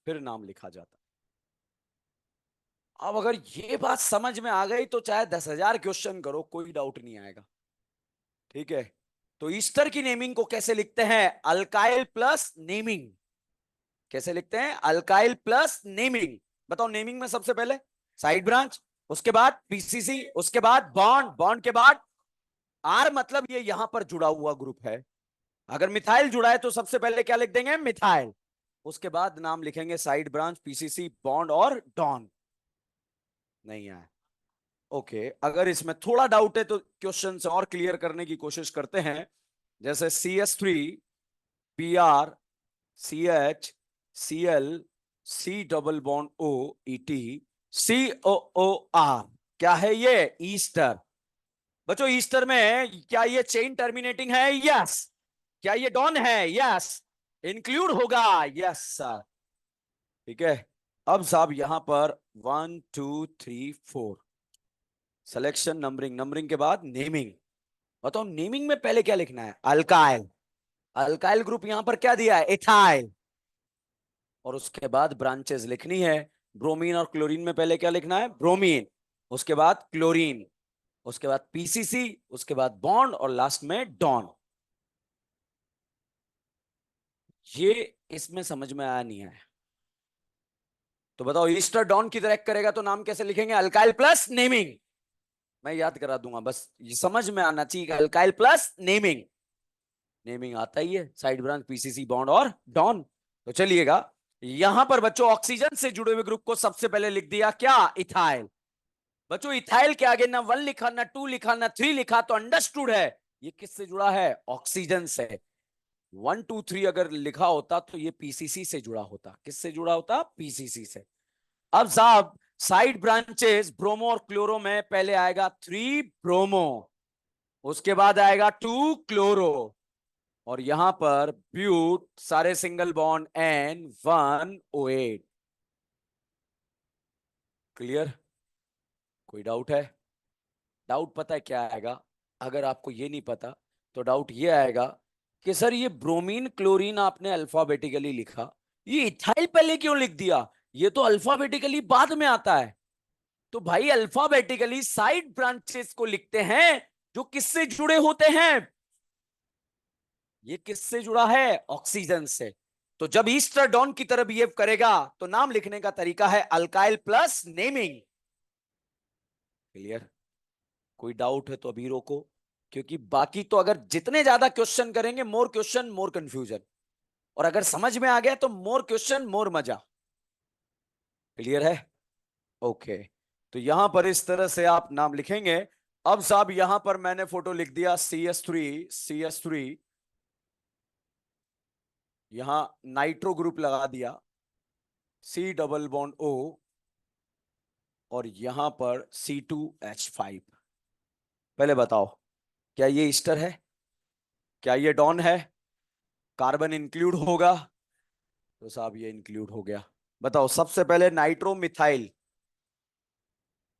फिर नाम लिखा जाता है। अब अगर ये बात समझ में आ गई तो चाहे 10,000 क्वेश्चन करो, कोई डाउट नहीं आएगा। ठीक है, तो ईस्टर की नेमिंग को कैसे लिखते हैं? Alkyl plus naming. कैसे लिखते हैं? Alkyl plus naming. बताओ, नेमिंग में सबसे पहले साइड ब्रांच, उसके बाद PCC, उसके बाद बॉन्ड, बॉन्ड के बाद आर, मतलब ये यहां पर जुड़ा हुआ ग्रुप है। अगर मिथाइल जुड़ा है तो सबसे पहले क्या लिख देंगे? मिथाइल। उसके बाद नाम लिखेंगे साइड ब्रांच, PCC, बॉन्ड और डॉन। नहीं आया? ओके, अगर इसमें थोड़ा डाउट है तो क्वेश्चन से और क्लियर करने की कोशिश करते हैं। जैसे CS3, PR, CH, Cl, C double bond O, ET, COOR। क्या है ये? ईस्टर। बच्चों, ईस्टर में क्या ये चेन टर्मिनेटिंग है? यस। क्या ये डॉन है? यस। इंक्लूड होगा? Yes sir. ठीक है, अब साहब यहां पर 1 2 3 4 सिलेक्शन, नंबरिंग, नंबरिंग के बाद नेमिंग। बताओ, नेमिंग में पहले क्या लिखना है? अल्काइल। अल्काइल ग्रुप यहां पर क्या दिया है? इथाइल। और उसके बाद ब्रांचेस लिखनी है। ब्रोमीन और क्लोरीन में पहले क्या लिखना है? ब्रोमीन, उसके बाद क्लोरीन, उसके बाद पीसीसी, उसके बाद बॉन्ड और लास्ट में डॉन। ये इसमें समझ में आया नहीं आया? तो बताओ, ईस्टर डॉन की तरह करेगा तो नाम कैसे लिखेंगे? Alkyl plus naming. मैं याद करा दूंगा, बस ये समझ में आना चाहिए कि अल्काइल प्लस नेमिंग। नेमिंग आता ही है, साइड ब्रांच, पीसीसी, बॉन्ड और डॉन। तो चलिएगा, यहां पर बच्चों ऑक्सीजन से जुड़े हुए ग्रुप को सबसे पहले लिख दिया क्या? इथाइल। बच्चों इथाइल के आगे ना 1 लिखा, ना 2 लिखा, ना 3 लिखा, तो अंडरस्टूड है ये किससे जुड़ा है? ऑक्सीजन से। 1 2 3 अगर लिखा होता तो ये पीसीसी से जुड़ा होता। किससे जुड़ा होता? पीसीसी से। अब साहब, साइड ब्रांचेस ब्रोमो और क्लोरो में पहले आएगा 3 ब्रोमो, उसके बाद आएगा 2 क्लोरो, और यहां पर ब्यूट, सारे सिंगल बॉन्ड, N1OH। क्लियर? कोई डाउट है? डाउट पता है क्या आएगा? अगर आपको ये नहीं पता तो डाउट ये आएगा कि सर ये ब्रोमीन क्लोरीन आपने अल्फाबेटिकली लिखा, ये इथाइल पहले क्यों लिख दिया? ये तो अल्फाबेटिकली बाद में आता है। तो भाई अल्फाबेटिकली साइड ब्रांचेस को लिखते हैं जो किससे जुड़े होते हैं? ये किससे जुड़ा है? ऑक्सीजन से। तो जब ईस्टर डॉन की तरह बिहेव करेगा तो नाम लिखने का तरीका है अल्काइल प्लस नेमिंग। क्लियर? कोई डाउट है तो अभी रोको, क्योंकि बाकी तो अगर जितने ज्यादा क्वेश्चन करेंगे, मोर क्वेश्चन मोर कंफ्यूजन, और अगर समझ में आ गया तो मोर क्वेश्चन मोर मजा। क्लियर है? ओके। तो यहां पर इस तरह से आप नाम लिखेंगे। अब साहब यहां पर मैंने फोटो लिख दिया CS3, यहां नाइट्रो ग्रुप लगा दिया, C डबल बॉन्ड O, और यहां पर C2H5। पहले बताओ, क्या ये ईस्टर है? क्या ये डॉन है? कार्बन इंक्लूड होगा? तो साहब ये इंक्लूड हो गया। बताओ, सबसे पहले नाइट्रो मिथाइल,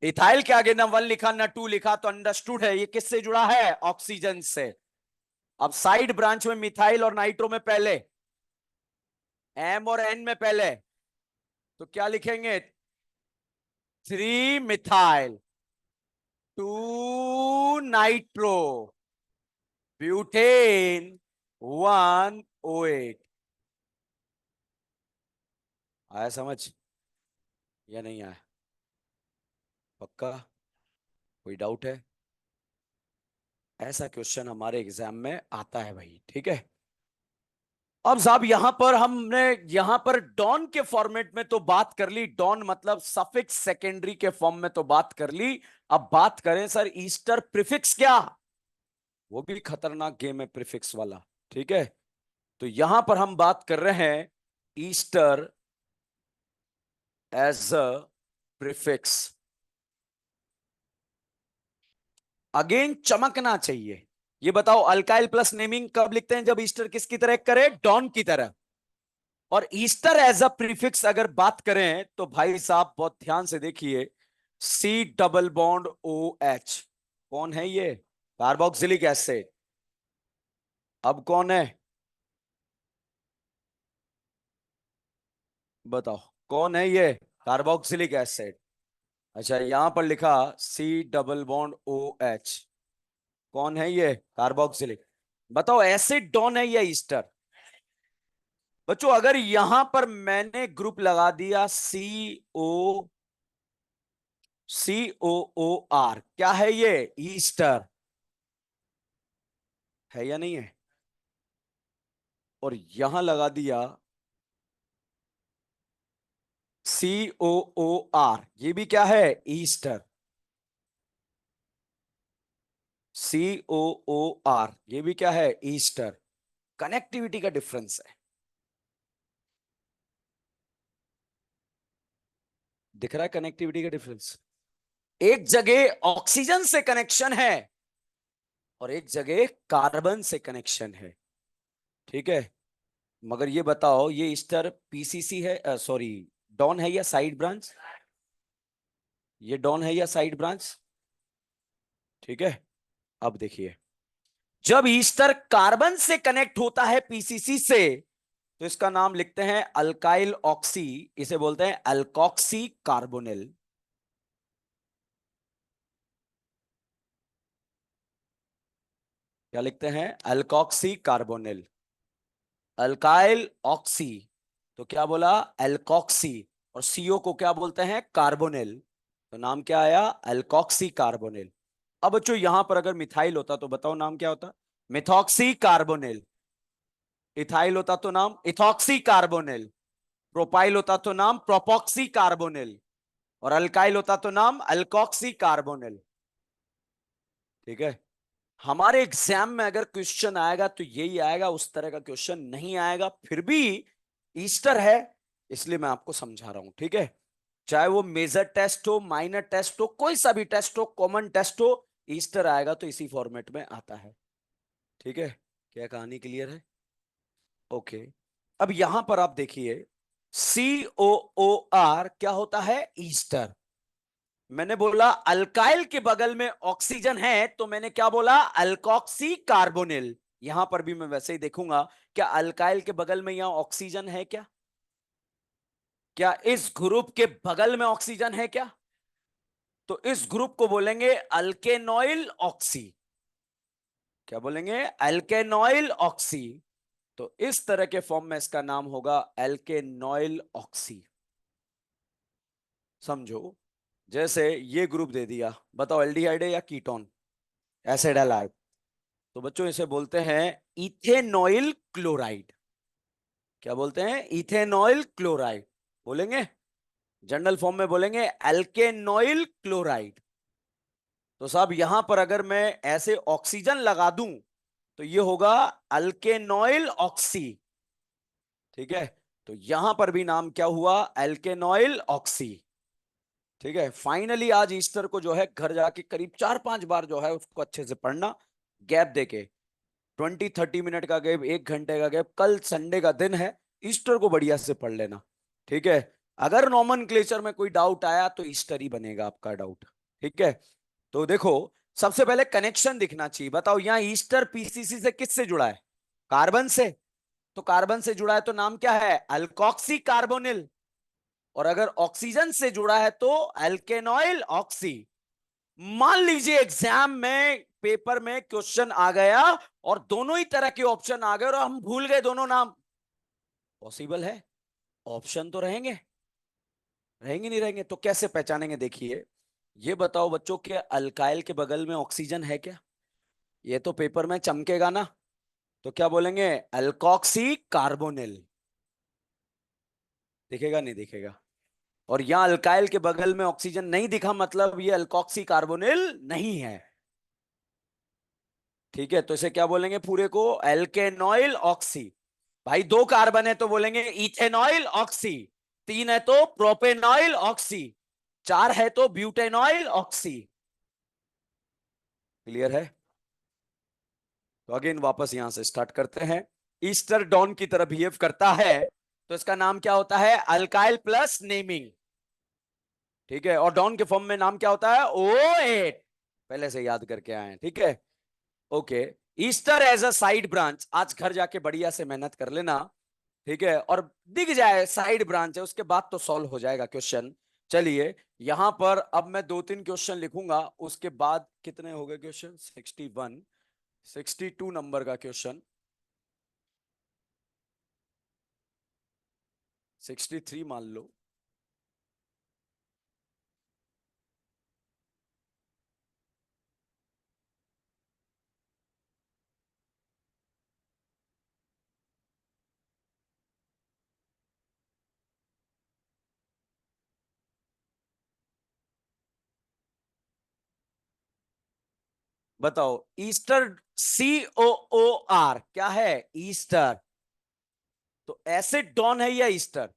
इथाइल के आगे ना 1 लिखा, ना 2 लिखा, तो अंडरस्टूड है ये किससे जुड़ा है? ऑक्सीजन से। अब साइड ब्रांच में मिथाइल और नाइट्रो में पहले, M और N में पहले, तो क्या लिखेंगे? 3 मिथाइल, 2 नाइट्रो, ब्यूटेन, 1OH। आया समझ या नहीं आया? पक्का? कोई डाउट है? ऐसा क्वेश्चन हमारे एग्जाम में आता है भाई, ठीक है। अब साहब यहां पर हमने, यहां पर डॉन के फॉर्मेट में तो बात कर ली, डॉन मतलब सफिक्स सेकेंडरी के फॉर्म में तो बात कर ली। अब बात करें सर ईस्टर प्रीफिक्स क्या? वो भी खतरनाक गेम है प्रीफिक्स वाला, ठीक है। तो यहां पर हम बात कर रहे हैं ester as a prefix. Again चमकना चाहिए। ये बताओ, अल्काइल प्लस नेमिंग कब लिखते हैं? जब ईस्टर किसकी तरह करे? डॉन की तरह। और ईस्टर एज अ प्रीफिक्स अगर बात करें तो भाई साहब बहुत ध्यान से देखिए, C डबल बॉन्ड OH। कौन है ये? Carboxylic acid. अब कौन है? बताओ, कौन है ये? Carboxylic acid. अच्छा, यहां पर लिखा C डबल बॉन्ड OH। कौन है ये? कार्बोक्सिलिक। बताओ, एसिड डॉन है या ईस्टर? बच्चों अगर यहां पर मैंने ग्रुप लगा दिया COOR, क्या है ये? ईस्टर है या नहीं है? और यहां लगा दिया COOR, ये भी क्या है? ईस्टर। COOR, ये भी क्या है? ईस्टर। कनेक्टिविटी का डिफरेंस है। दिख रहा है कनेक्टिविटी का डिफरेंस? एक जगह ऑक्सीजन से कनेक्शन है और एक जगह कार्बन से कनेक्शन है, ठीक है। मगर ये बताओ, ये ईस्टर पीसीसी है, सॉरी, डॉन है या साइड ब्रांच? ये डॉन है या साइड ब्रांच? ठीक है। अब देखिए, जब ईस्टर कार्बन से कनेक्ट होता है पीसीसी से, तो इसका नाम लिखते हैं अल्काइल ऑक्सी, इसे बोलते हैं अल्कॉक्सी कार्बोनिल। क्या लिखते हैं? Alkoxy carbonyl. अल्काइल ऑक्सी, तो क्या बोला? एल्कोक्सी। और सीओ को क्या बोलते हैं? कार्बोनिल। तो नाम क्या आया? Alkoxy carbonyl. अब बच्चों यहां पर अगर मिथाइल होता तो बताओ नाम क्या होता? Methoxy carbonyl. इथाइल होता तो नाम इथॉक्सी कार्बोनिल। प्रोपाइल होता तो नाम प्रोपॉक्सी कार्बोनिल। और अल्काइल होता तो नाम अल्कोक्सी कार्बोनिल। ठीक है। हमारे एग्जाम में अगर क्वेश्चन आएगा तो यही आएगा, उस तरह का क्वेश्चन नहीं आएगा। फिर भी ईस्टर है इसलिए मैं आपको समझा रहा हूं, ठीक है। चाहे वो मेजर टेस्ट हो, माइनर टेस्ट हो, कोई सा भी टेस्ट हो, कॉमन टेस्ट हो, ईस्टर आएगा तो इसी फॉर्मेट में आता है। ठीक है। क्या कहानी क्लियर है? ओके। अब यहां पर आप देखिए, COOR क्या होता है? ईस्टर। मैंने बोला अल्काइल के बगल में ऑक्सीजन है तो मैंने क्या बोला? Alkoxy carbonyl. यहां पर भी मैं वैसे ही देखूंगा, क्या अल्काइल के बगल में यहां ऑक्सीजन है क्या? क्या इस ग्रुप के बगल में ऑक्सीजन है क्या? तो इस ग्रुप को बोलेंगे अल्केनॉइल ऑक्सी। क्या बोलेंगे? अल्केनॉइल ऑक्सी। तो इस तरह के फॉर्म में इसका नाम होगा अल्केनॉइल ऑक्सी। समझो, जैसे ये ग्रुप दे दिया, बताओ एल्डिहाइड है या कीटोन? Acid halide. तो बच्चों इसे बोलते हैं इथेनॉइल क्लोराइड। क्या बोलते हैं? इथेनॉइल क्लोराइड बोलेंगे। जनरल फॉर्म में बोलेंगे अल्केनॉइल क्लोराइड। तो साहब यहां पर अगर मैं ऐसे ऑक्सीजन लगा दूं तो ये होगा अल्केनॉइल ऑक्सी। ठीक है। तो यहां पर भी नाम क्या हुआ? अल्केनॉइल ऑक्सी। ठीक है। फाइनली आज ईस्टर को जो है घर जाके करीब 4-5 बार जो है उसको अच्छे से पढ़ना, गैप देके। 20-30 मिनट का गैप, 1 घंटे का गैप। कल संडे का दिन है, ईस्टर को बढ़िया से पढ़ लेना। ठीक है। अगर नॉमेनक्लेचर में कोई डाउट आया तो ईस्टर ही बनेगा आपका डाउट। ठीक है। तो देखो, सबसे पहले कनेक्शन दिखना चाहिए। बताओ यहाँ ईस्टर पीसीसी से किससे जुड़ा है? कार्बन से। तो कार्बन से जुड़ा है तो नाम क्या है? Alkoxy carbonyl. और अगर ऑक्सीजन से जुड़ा है तो अल्केनॉइल ऑक्सी। मान लीजिए एग्जाम में, पेपर में क्वेश्चन आ गया और दोनों ही तरह के ऑप्शन आ गए और हम भूल गए दोनों नाम। पॉसिबल है? ऑप्शन तो रहेंगे, रहेंगे नहीं रहेंगे तो कैसे पहचानेंगे? देखिए, ये बताओ बच्चों के अल्काइल के बगल में ऑक्सीजन है क्या? ये तो पेपर में चमकेगा ना। तो क्या बोलेंगे? Alkoxy carbonyl. दिखेगा नहीं दिखेगा? और यहां अल्काइल के बगल में ऑक्सीजन नहीं दिखा मतलब ये अल्कोक्सी कार्बोनिल नहीं है। ठीक है। तो इसे क्या बोलेंगे पूरे को? एल्केनॉइल ऑक्सी। भाई 2 कार्बन है तो बोलेंगे इथेनॉइल ऑक्सी। 3 है तो प्रोपेनॉइल ऑक्सी। 4 है तो ब्यूटेनॉइल ऑक्सी। क्लियर है? तो अगेन वापस यहां से स्टार्ट करते हैं। ईस्टर डॉन की तरह बिहेव करता है तो इसका नाम क्या होता है? Alkyl plus naming. ठीक है। और डॉन के फॉर्म में नाम क्या होता है? O8। पहले से याद करके आए हैं। ठीक है। Okay. Ester as a side branch, आज घर जाके बढ़िया से मेहनत कर लेना। ठीक है। और दिख जाए साइड ब्रांच है उसके बाद तो सॉल्व हो जाएगा क्वेश्चन। चलिए, यहां पर अब मैं 2-3 क्वेश्चन लिखूंगा, उसके बाद कितने हो गए क्वेश्चन? 61, 62 नंबर का क्वेश्चन, 63 मान लो। बताओ ईस्टर, COOR क्या है? ईस्टर। तो एसिड डॉन है या ईस्टर?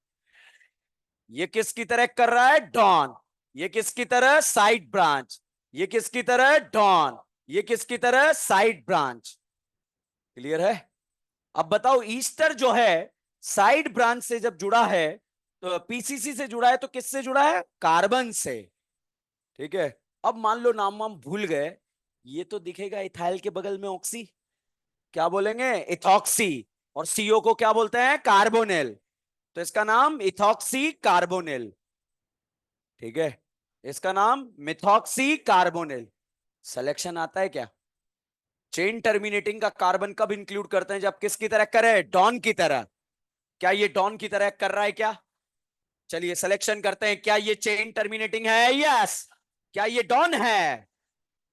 ये किसकी तरह कर रहा है? डॉन। ये किसकी तरह? Side branch. ये किसकी तरह? डॉन। ये किसकी तरह? Side branch. क्लियर है? अब बताओ ईस्टर जो है साइड ब्रांच से जब जुड़ा है तो पीसीसी से जुड़ा है तो किससे जुड़ा है? कार्बन से। ठीक है। अब मान लो नाम वाम भूल गए, ये तो दिखेगा इथाइल के बगल में ऑक्सी। क्या बोलेंगे? इथॉक्सी। और सीओ को क्या बोलते हैं? कार्बोनिल। तो इसका नाम इथॉक्सी कार्बोनिल। ठीक है। इसका नाम मिथॉक्सी कार्बोनिल। सिलेक्शन आता है क्या? चेन टर्मिनेटिंग का कार्बन कब इंक्लूड करते हैं? जब किसकी तरह करे? डॉन की तरह। क्या ये डॉन की तरह कर रहा है क्या? चलिए सिलेक्शन करते हैं, क्या ये चेन टर्मिनेटिंग है? यस। क्या ये डॉन है?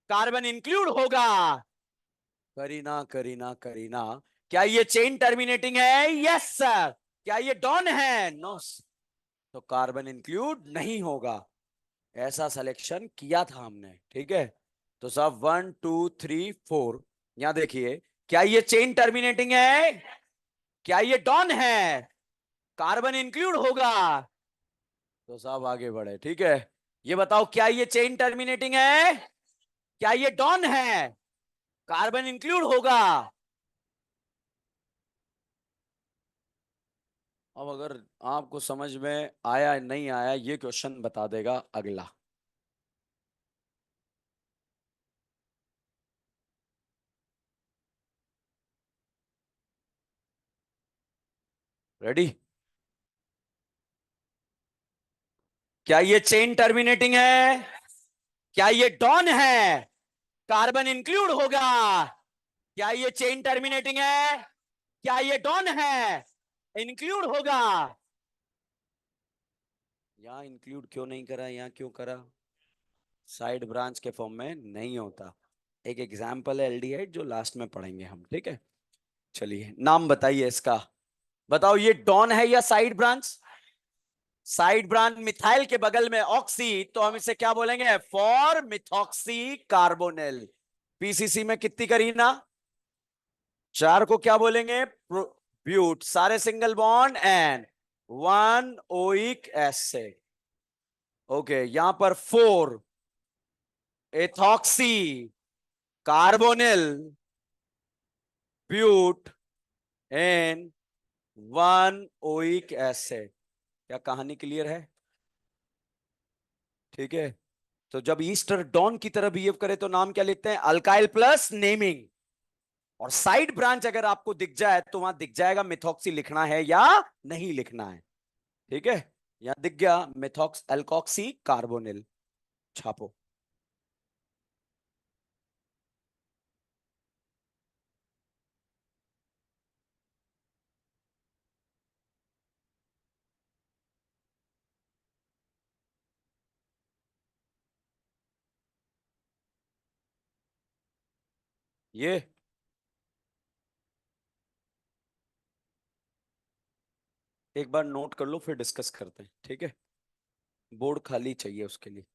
कार्बन इंक्लूड होगा। करीना करीना करीना, क्या ये चेन टर्मिनेटिंग है? Yes sir. क्या ये डॉन है? नो। तो कार्बन इंक्लूड नहीं होगा। ऐसा सिलेक्शन किया था हमने, ठीक है। तो सब 1 2 3 4, यहां देखिए, क्या ये चेन टर्मिनेटिंग है? क्या ये डॉन है? कार्बन इंक्लूड होगा। तो सब आगे बढ़े, ठीक है। ये बताओ, क्या ये चेन टर्मिनेटिंग है? क्या ये डॉन है? कार्बन इंक्लूड होगा। अब अगर आपको समझ में आया नहीं आया, ये क्वेश्चन बता देगा अगला। रेडी? क्या ये चेन टर्मिनेटिंग है? क्या ये डॉन है? कार्बन इंक्लूड होगा। क्या ये चेन टर्मिनेटिंग है? क्या ये डॉन है? इंक्लूड होगा। यहां इंक्लूड क्यों नहीं करा, यहां क्यों करा? साइड ब्रांच के फॉर्म में नहीं होता। एक एग्जाम्पल है एल्डिहाइड, जो लास्ट में पढ़ेंगे हम, ठीक है। चलिए नाम बताइए इसका। बताओ, ये डॉन है या side branch? Side branch methyl के बगल में ऑक्सी, तो हम इसे क्या बोलेंगे? For methoxy carbonyl. पीसीसी में कितनी करीना? 4 को क्या बोलेंगे? ब्यूट। सारे single bond and 1 oic acid. Okay, यहां पर 4 ethoxy carbonyl but and 1 oic acid. क्या कहानी क्लियर है? ठीक है। तो जब ईस्टर डॉन की तरह बिहेव करे तो नाम क्या लिखते हैं? Alkyl plus naming. और साइड ब्रांच अगर आपको दिख जाए तो वहां दिख जाएगा मिथॉक्सी लिखना है या नहीं लिखना है। ठीक है। यहां दिख गया मिथॉक्स एल्कॉक्सी कार्बोनिल। छापो। ये एक बार नोट कर लो, फिर डिस्कस करते हैं, ठीक है। बोर्ड खाली चाहिए उसके लिए।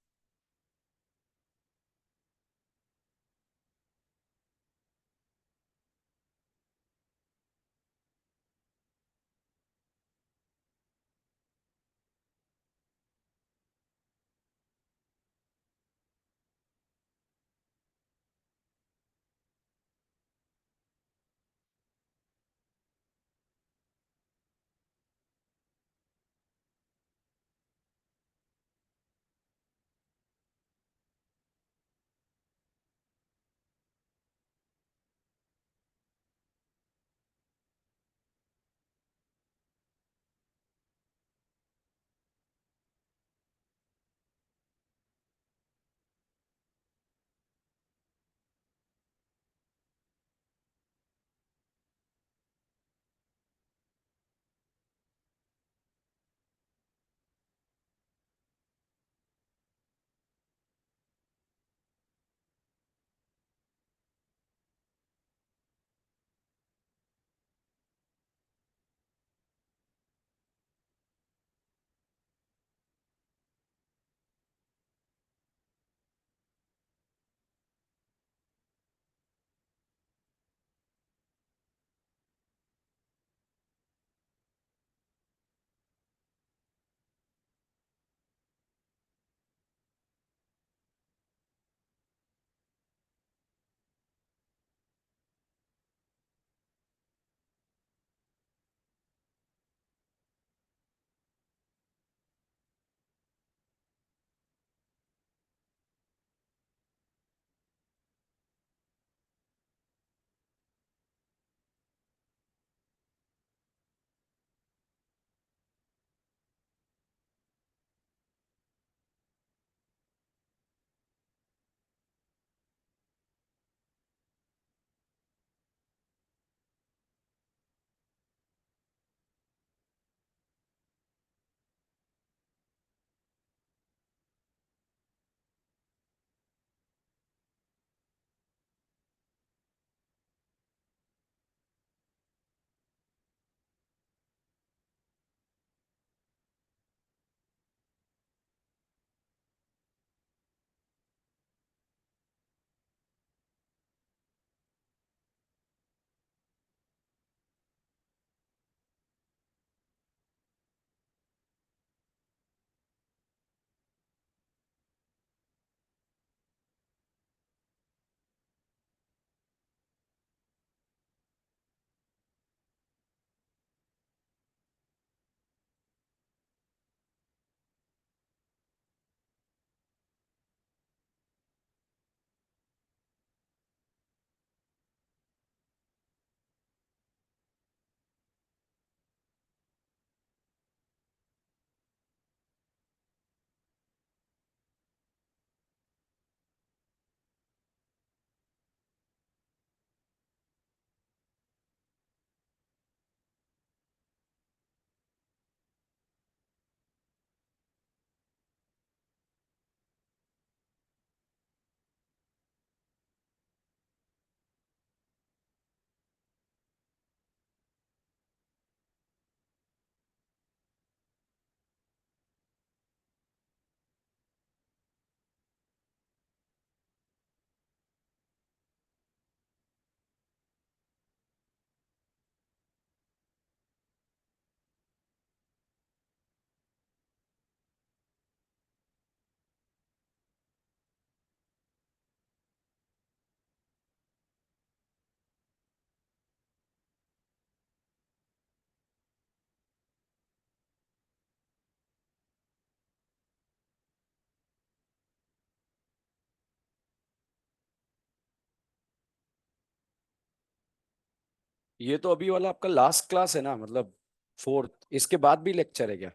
ये तो अभी वाला आपका लास्ट क्लास है ना, मतलब फोर्थ, इसके बाद भी लेक्चर है क्या?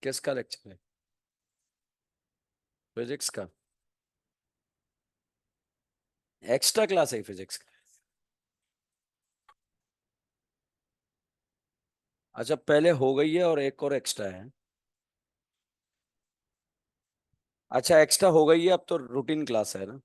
किसका लेक्चर है? फिजिक्स का? एक्स्ट्रा क्लास है फिजिक्स का? अच्छा, पहले हो गई है और एक और एक्स्ट्रा है। अच्छा, एक्स्ट्रा हो गई है, अब तो रूटीन क्लास है ना?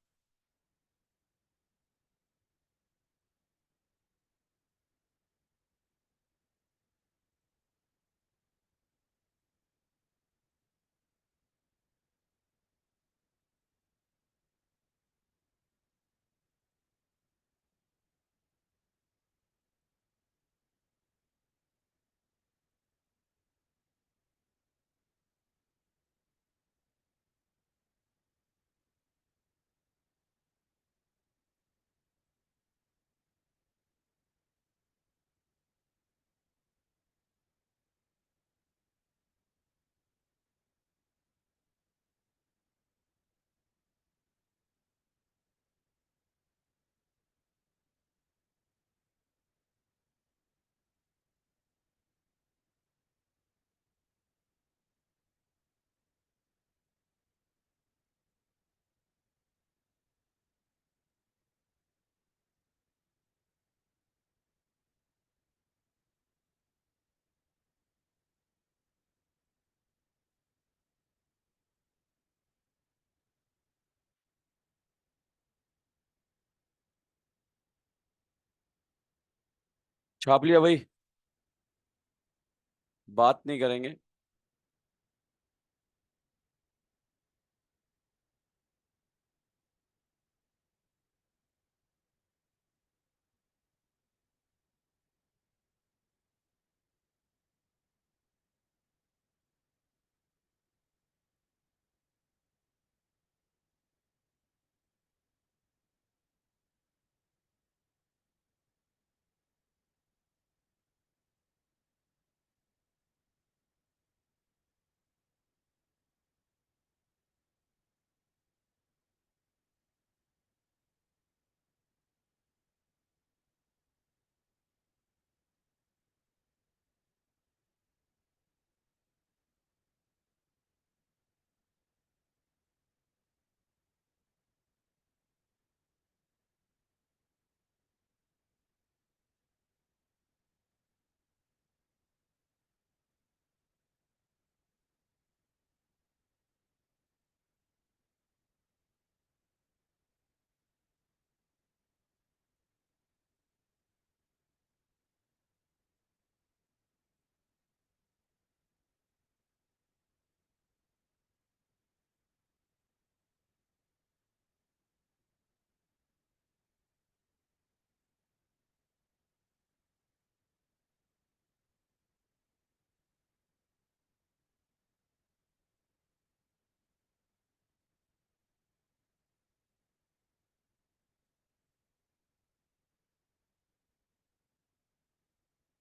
छाप लिया भाई? बात नहीं करेंगे।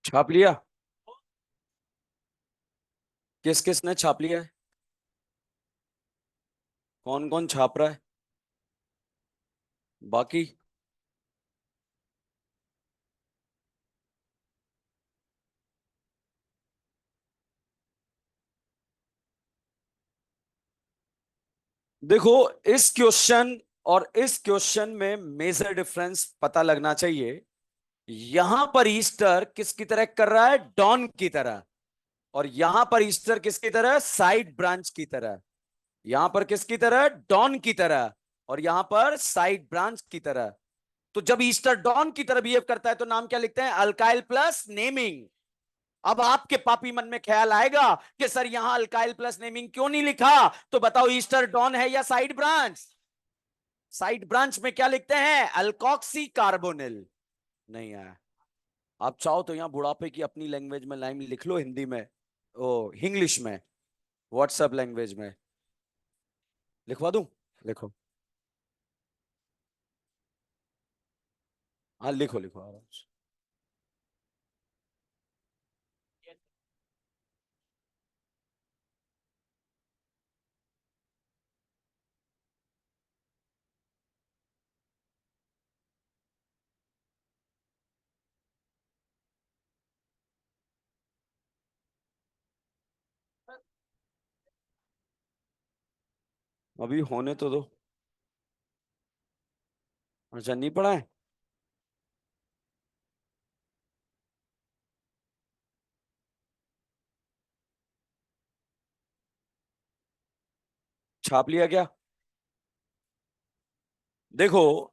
छाप लिया? किस किस ने छाप लिया है? कौन कौन छाप रहा है बाकी? देखो, इस क्वेश्चन और इस क्वेश्चन में मेजर डिफरेंस पता लगना चाहिए। यहां पर ईस्टर किसकी तरह कर रहा है? डॉन की तरह। और यहां पर ईस्टर किसकी तरह? साइड ब्रांच की तरह। यहां पर किसकी तरह? डॉन की तरह। और यहां पर साइड ब्रांच की तरह। तो जब ईस्टर डॉन की तरह बिहेव करता है तो नाम क्या लिखते हैं? Alkyl plus naming. अब आपके पापी मन में ख्याल आएगा कि सर यहां अल्काइल प्लस नेमिंग क्यों नहीं लिखा? तो बताओ, ईस्टर डॉन है या साइड ब्रांच? साइड ब्रांच में क्या लिखते हैं? Alkoxy carbonyl. नहीं आया? आप चाहो तो यहां बुढ़ापे की अपनी लैंग्वेज में लाइन लिख लो, हिंदी में, ओ इंग्लिश में, व्हाट्सएप लैंग्वेज में लिखवा दूं? लिखो। हाँ, लिखो लिखो आराम से। अभी होने तो दो। अच्छा, नहीं पढ़ा है। छाप लिया क्या? देखो,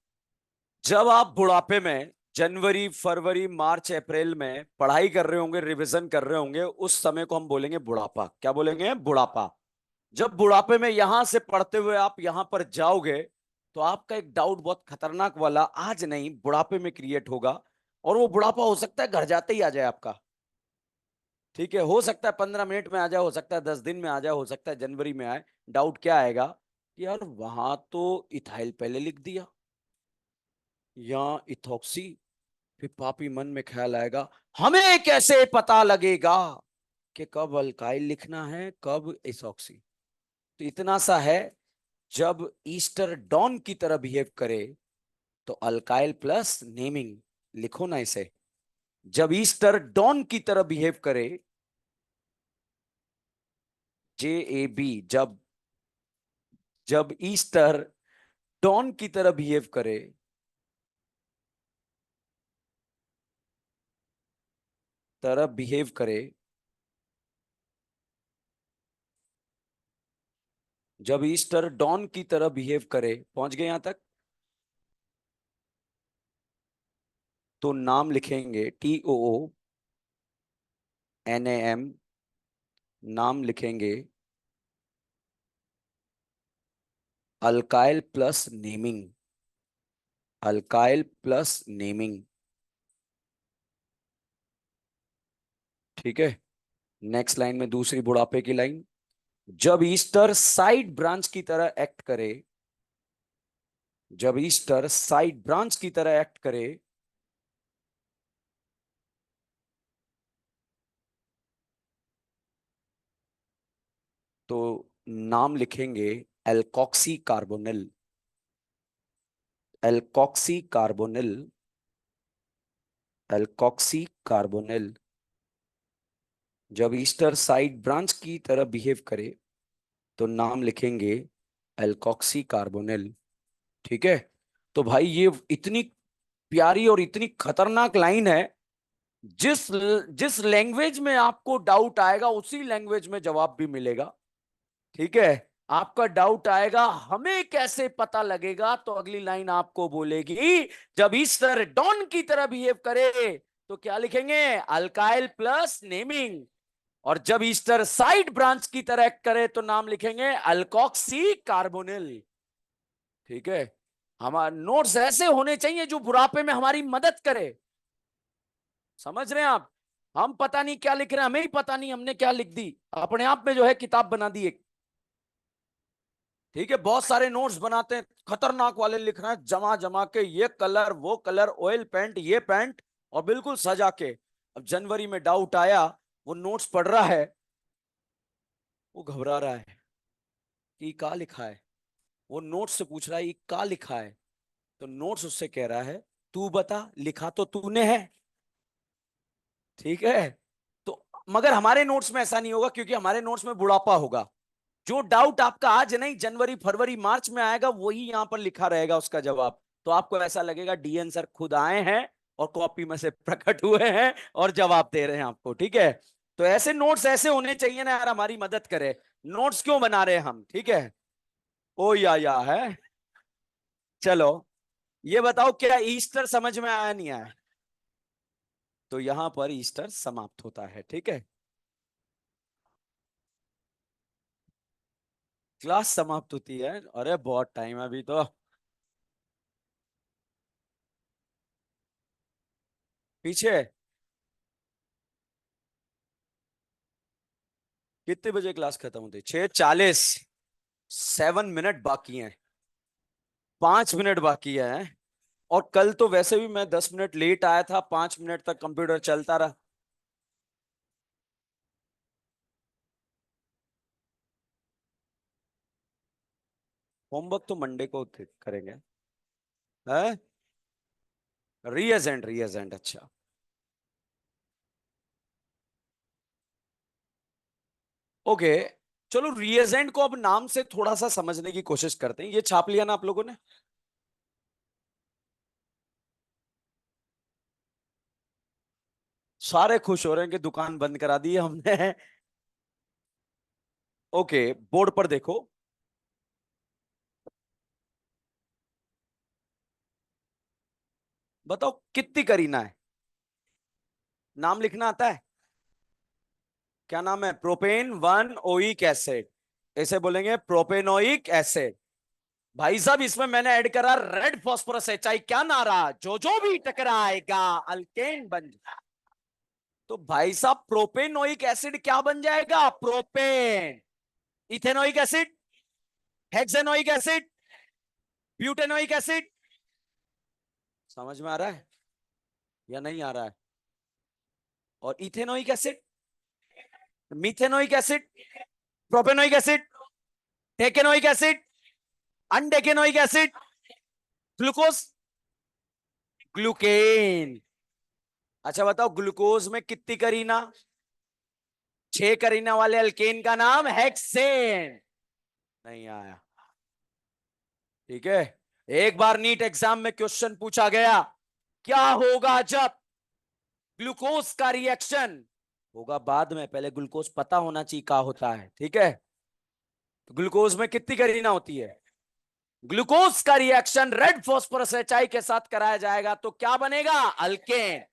जब आप बुढ़ापे में जनवरी फरवरी मार्च अप्रैल में पढ़ाई कर रहे होंगे, रिवीजन कर रहे होंगे, उस समय को हम बोलेंगे बुढ़ापा। क्या बोलेंगे? बुढ़ापा। जब बुढ़ापे में यहां से पढ़ते हुए आप यहां पर जाओगे, तो आपका एक डाउट बहुत खतरनाक वाला आज नहीं बुढ़ापे में क्रिएट होगा। और वो बुढ़ापा हो सकता है घर जाते ही आ जाए आपका। ठीक है, हो सकता है 15 मिनट में आ जाए, हो सकता है 10 दिन में आ जाए, हो सकता है जनवरी में आए। डाउट क्या आएगा कि यार वहां तो इथाइल पहले लिख दिया या इथॉक्सी। फिर पापी मन में ख्याल आएगा, हमें कैसे पता लगेगा कि कब अल्काइल लिखना है कब इथॉक्सी। तो इतना सा है, जब ईस्टर डॉन की तरह बिहेव करे तो अल्काइल प्लस नेमिंग। लिखो ना इसे। जब ईस्टर डॉन की तरह बिहेव करे, JAB, जब जब ईस्टर डॉन की तरह बिहेव करे, तरह बिहेव करे, जब ईस्टर डॉन की तरह बिहेव करे, पहुंच गए यहां तक? तो नाम लिखेंगे TOONAM। नाम लिखेंगे alkyl plus naming. Alkyl plus naming. ठीक है। नेक्स्ट लाइन में दूसरी बुढ़ापे की लाइन। जब ईस्टर साइड ब्रांच की तरह एक्ट करे, जब ईस्टर साइड ब्रांच की तरह एक्ट करे, तो नाम लिखेंगे alkoxy carbonyl. Alkoxy carbonyl. Alkoxy carbonyl. जब ईस्टर साइड ब्रांच की तरह बिहेव करे तो नाम लिखेंगे एल्कॉक्सी कार्बोनिल। ठीक है। तो भाई ये इतनी प्यारी और इतनी खतरनाक लाइन है। जिस जिस लैंग्वेज में आपको डाउट आएगा उसी लैंग्वेज में जवाब भी मिलेगा। ठीक है। आपका डाउट आएगा हमें कैसे पता लगेगा, तो अगली लाइन आपको बोलेगी जब ईस्टर डॉन की तरह बिहेव करे तो क्या लिखेंगे? Alkyl plus naming. और जब ईस्टर साइड ब्रांच की तरह एक्ट करे तो नाम लिखेंगे अल्कोक्सी कार्बोनिल। ठीक है। हमारे नोट्स ऐसे होने चाहिए जो बुढ़ापे में हमारी मदद करे। समझ रहे हैं आप? हम पता नहीं क्या लिख रहे हैं, हमें ही पता नहीं हमने क्या लिख दी, अपने आप में जो है किताब बना दी एक। ठीक है, बहुत सारे नोट्स बनाते हैं, खतरनाक वाले लिख रहे हैं जमा जमा के, ये कलर वो कलर, ऑयल पेंट ये पेंट, और बिल्कुल सजा के। अब जनवरी में डाउट आया, वो नोट्स पढ़ रहा है, वो घबरा रहा है कि क्या लिखा है। वो नोट्स से पूछ रहा है ये क्या लिखा है। तो नोट्स उससे कह रहा है तू बता, लिखा तो तूने है। ठीक है। तो मगर हमारे नोट्स में ऐसा नहीं होगा, क्योंकि हमारे नोट्स में बुढ़ापा होगा। जो डाउट आपका आज नहीं जनवरी फरवरी मार्च में आएगा वही यहां पर लिखा रहेगा उसका जवाब। तो आपको ऐसा लगेगा डीएन सर खुद आए हैं और कॉपी में से प्रकट हुए हैं और जवाब दे रहे हैं आपको। ठीक है। तो ऐसे नोट्स ऐसे होने चाहिए ना यार, हमारी मदद करे। नोट्स क्यों बना रहे हैं हम? ठीक है। ओ या है। चलो, ये बताओ क्या ईस्टर समझ में आया नहीं आया? तो यहां पर ईस्टर समाप्त होता है। ठीक है। क्लास समाप्त होती है? अरे बहुत टाइम है अभी तो। पीछे कितने बजे क्लास खत्म होती है? 6:40। 7 मिनट बाकी हैं। 5 मिनट बाकी है। और कल तो वैसे भी मैं 10 मिनट लेट आया था, 5 मिनट तक कंप्यूटर चलता रहा। होमवर्क तो मंडे को करेंगे। है रीएजेंट, रीएजेंट अच्छा। ओके। चलो रिएजेंट को अब नाम से थोड़ा सा समझने की कोशिश करते हैं। ये छाप लिया ना आप लोगों ने? सारे खुश हो रहे हैं कि दुकान बंद करा दी है हमने। ओके, बोर्ड पर देखो। बताओ कितनी करीना है? नाम लिखना आता है? क्या नाम है? Propane one oic acid. इसे बोलेंगे प्रोपेनोइक एसिड। भाई साहब, इसमें मैंने ऐड करा रेड फॉस्फोरस एचआई। क्या नारा? जो भी टकराएगा अल्केन बन। तो भाई साहब, प्रोपेनोइक एसिड क्या बन जाएगा? Propane. Ethanoic acid, hexanoic acid, butanoic acid. समझ में आ रहा है या नहीं आ रहा है? और ethanoic acid, methanoic acid, propanoic acid, decanoic acid, undecanoic acid, glucose, glucan. अच्छा बताओ, ग्लूकोज में कितनी करीना? 6 करीना वाले अल्केन का नाम हेक्सेन। नहीं आया? ठीक है। एक बार नीट एग्जाम में क्वेश्चन पूछा गया, क्या होगा जब ग्लूकोज का रिएक्शन होगा? बाद में, पहले ग्लूकोज पता होना चाहिए क्या होता है। ठीक है, तो ग्लूकोज में कितनी करीना होती है? ग्लूकोज का रिएक्शन रेड फॉस्फोरस एचआई के साथ कराया जाएगा तो क्या बनेगा? अल्केन।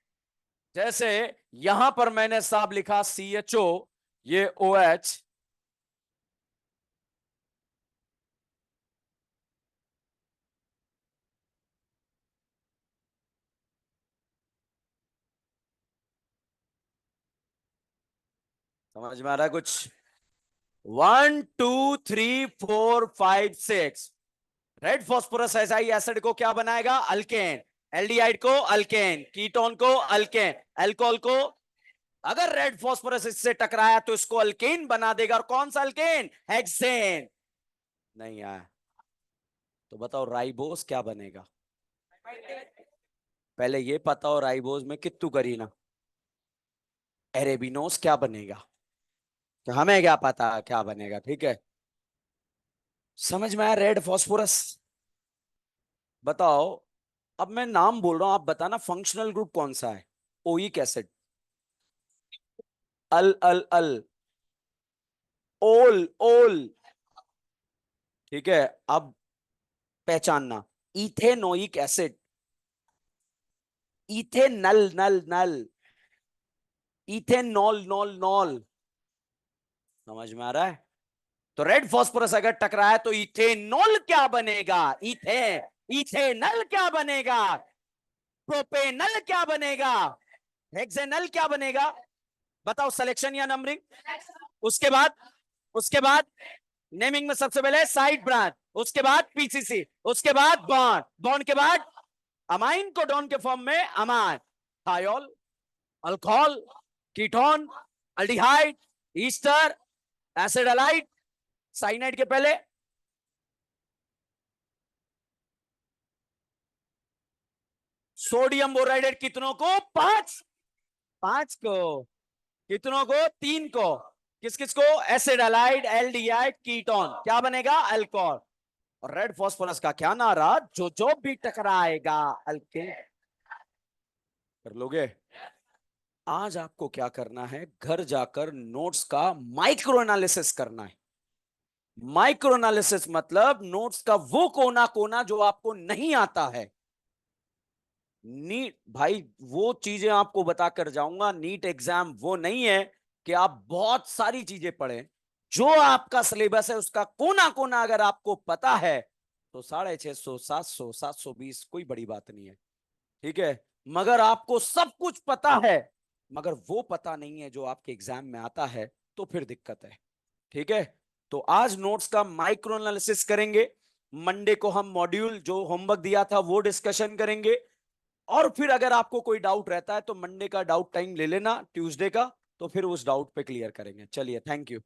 जैसे यहां पर मैंने साहब लिखा CHO, ये OH। समझ में आ रहा है कुछ? 1 2 3 4 5 6। रेड फॉस्फोरस एसआई एसिड को क्या बनाएगा? अल्केन। एल्डिहाइड को अल्केन, कीटोन को अल्केन, अल्कोहल को, अगर रेड फॉस्फोरस इससे टकराया तो इसको अल्केन बना देगा। और कौन सा अल्केन? हेक्सेन। नहीं आया? तो बताओ राइबोस क्या बनेगा? पहले ये पता हो राइबोस में कितू करीना। एरेबिनोस क्या बनेगा? तो हमें क्या पता क्या बनेगा? ठीक है, समझ में आया? Red phosphorus. बताओ, अब मैं नाम बोल रहा हूं, आप बताना फंक्शनल ग्रुप कौन सा है? Oic acid. Al al al. Ol ol. ठीक है, अब पहचानना। Ethanoic acid. Ethanal nal nal. Ethanol nol nol. समझ में आ रहा है? तो रेड फॉस्फोरस अगर टकराया तो इथेनॉल क्या बनेगा? इथे इथेनल क्या बनेगा? प्रोपेनल क्या बनेगा? हेक्सेनल क्या बनेगा? बताओ, सिलेक्शन या नंबरिंग? उसके बाद नेमिंग में सबसे पहले साइड ब्रांच, उसके बाद PCC, उसके बाद बॉन्ड, बॉन्ड के बाद अमाइन को डॉन के फॉर्म में amine, thiol, alcohol, ketone, aldehyde, ester, acid halide. Cyanide के पहले सोडियम बोराइडेट। कितनों को? 5। 5 को। कितनों को? 3 को। किस किस को? एसिडालाइड, एल्डिहाइड, कीटोन। क्या बनेगा? अल्कोहल। और रेड फॉस्फोरस का क्या नारा? जो भी टकराएगा अल्केन। कर लोगे? आज आपको क्या करना है? घर जाकर नोट्स का माइक्रो एनालिसिस करना है। माइक्रो एनालिसिस मतलब नोट्स का वो कोना कोना जो आपको नहीं आता है। नीट भाई, वो चीजें आपको बताकर जाऊंगा। नीट एग्जाम वो नहीं है कि आप बहुत सारी चीजें पढ़ें। जो आपका सिलेबस है उसका कोना कोना अगर आपको पता है तो 650, 700, 720 कोई बड़ी बात नहीं है। ठीक है, मगर आपको सब कुछ पता है मगर वो पता नहीं है जो आपके एग्जाम में आता है, तो फिर दिक्कत है। ठीक है, तो आज नोट्स का माइक्रो एनालिसिस करेंगे। मंडे को हम मॉड्यूल जो होमवर्क दिया था वो डिस्कशन करेंगे। और फिर अगर आपको कोई डाउट रहता है तो मंडे का डाउट टाइम ले लेना, ट्यूसडे का, तो फिर उस डाउट पे क्लियर करेंगे। चलिए, thank you.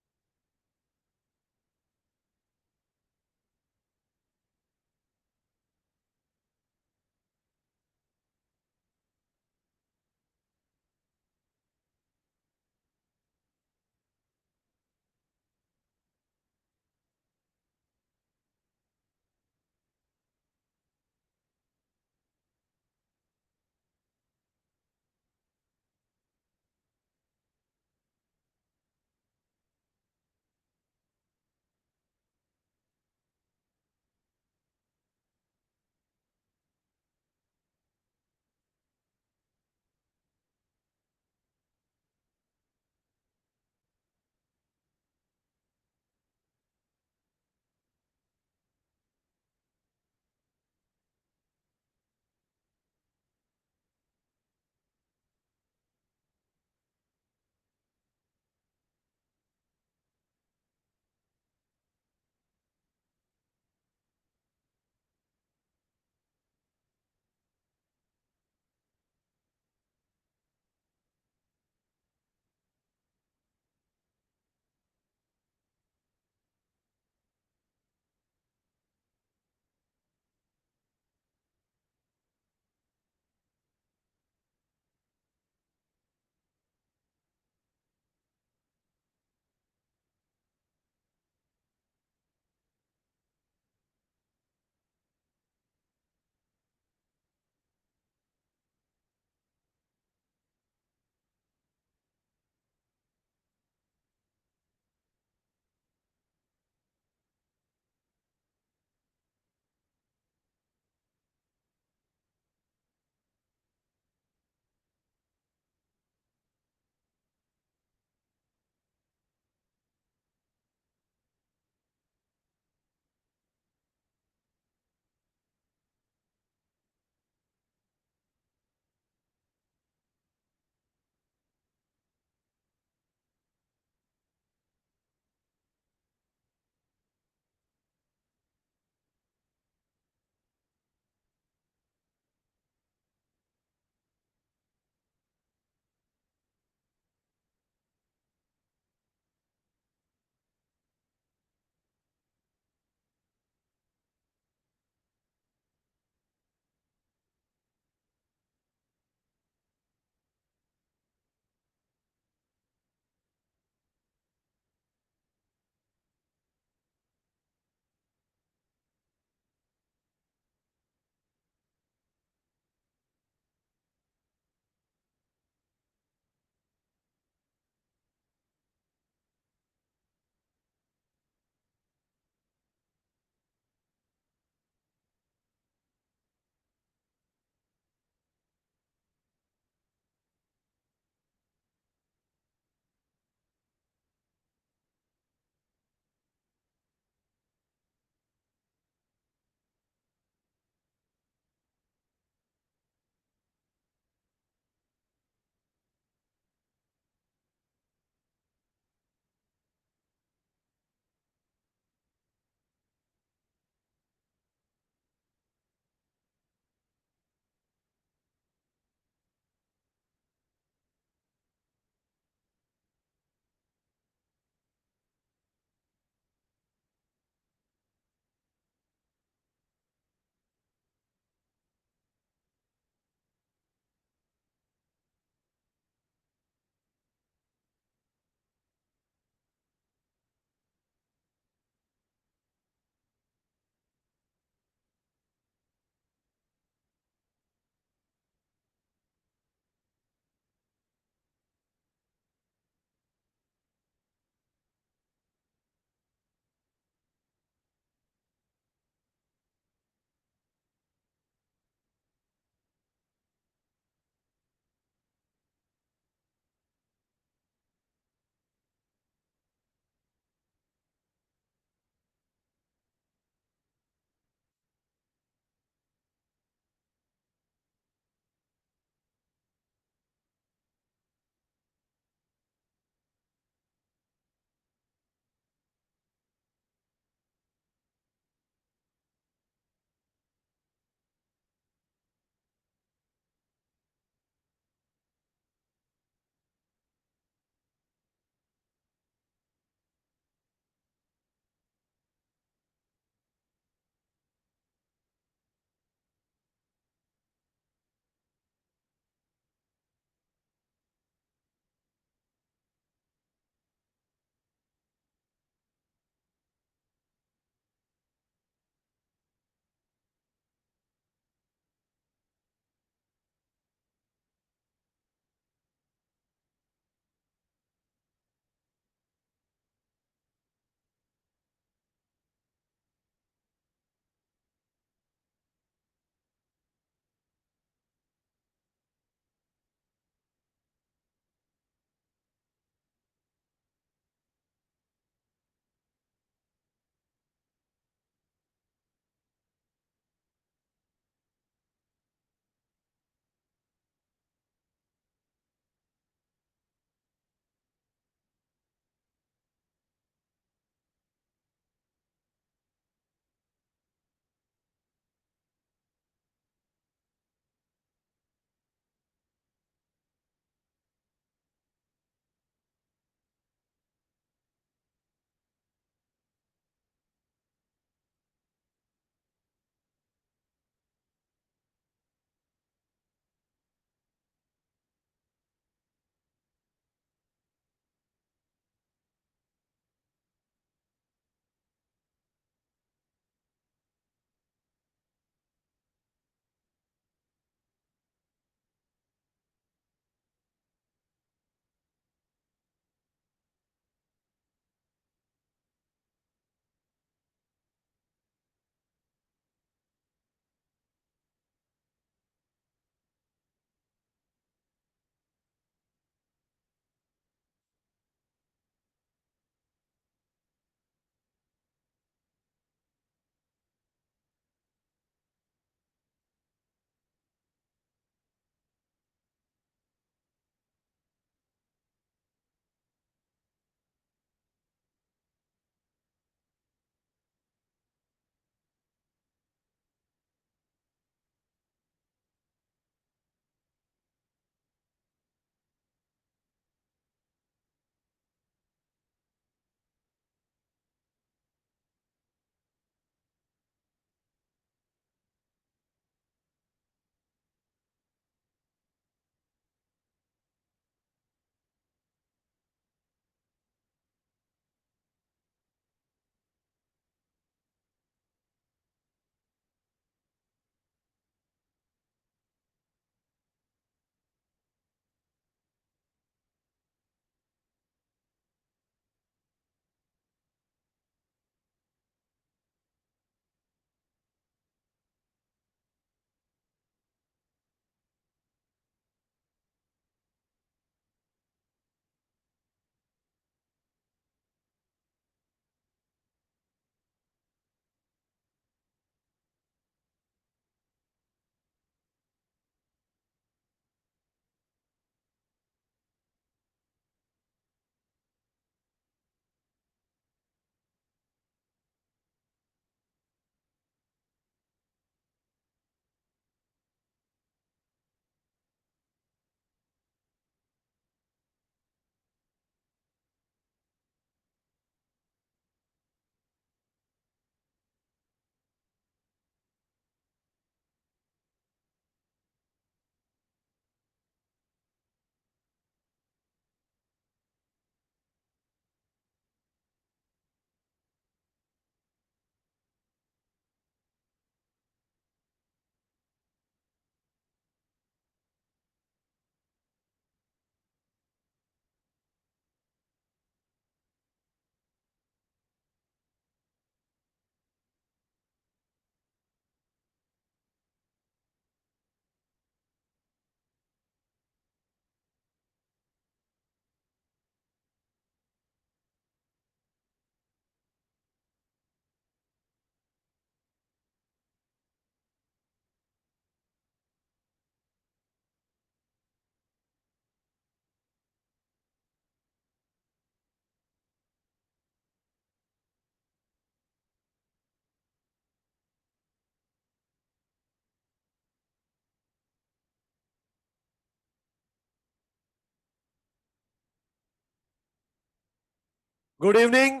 Good evening.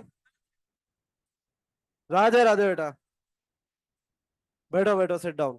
Radhe Radhe बेटा, बैठो बैठो, सिट डाउन।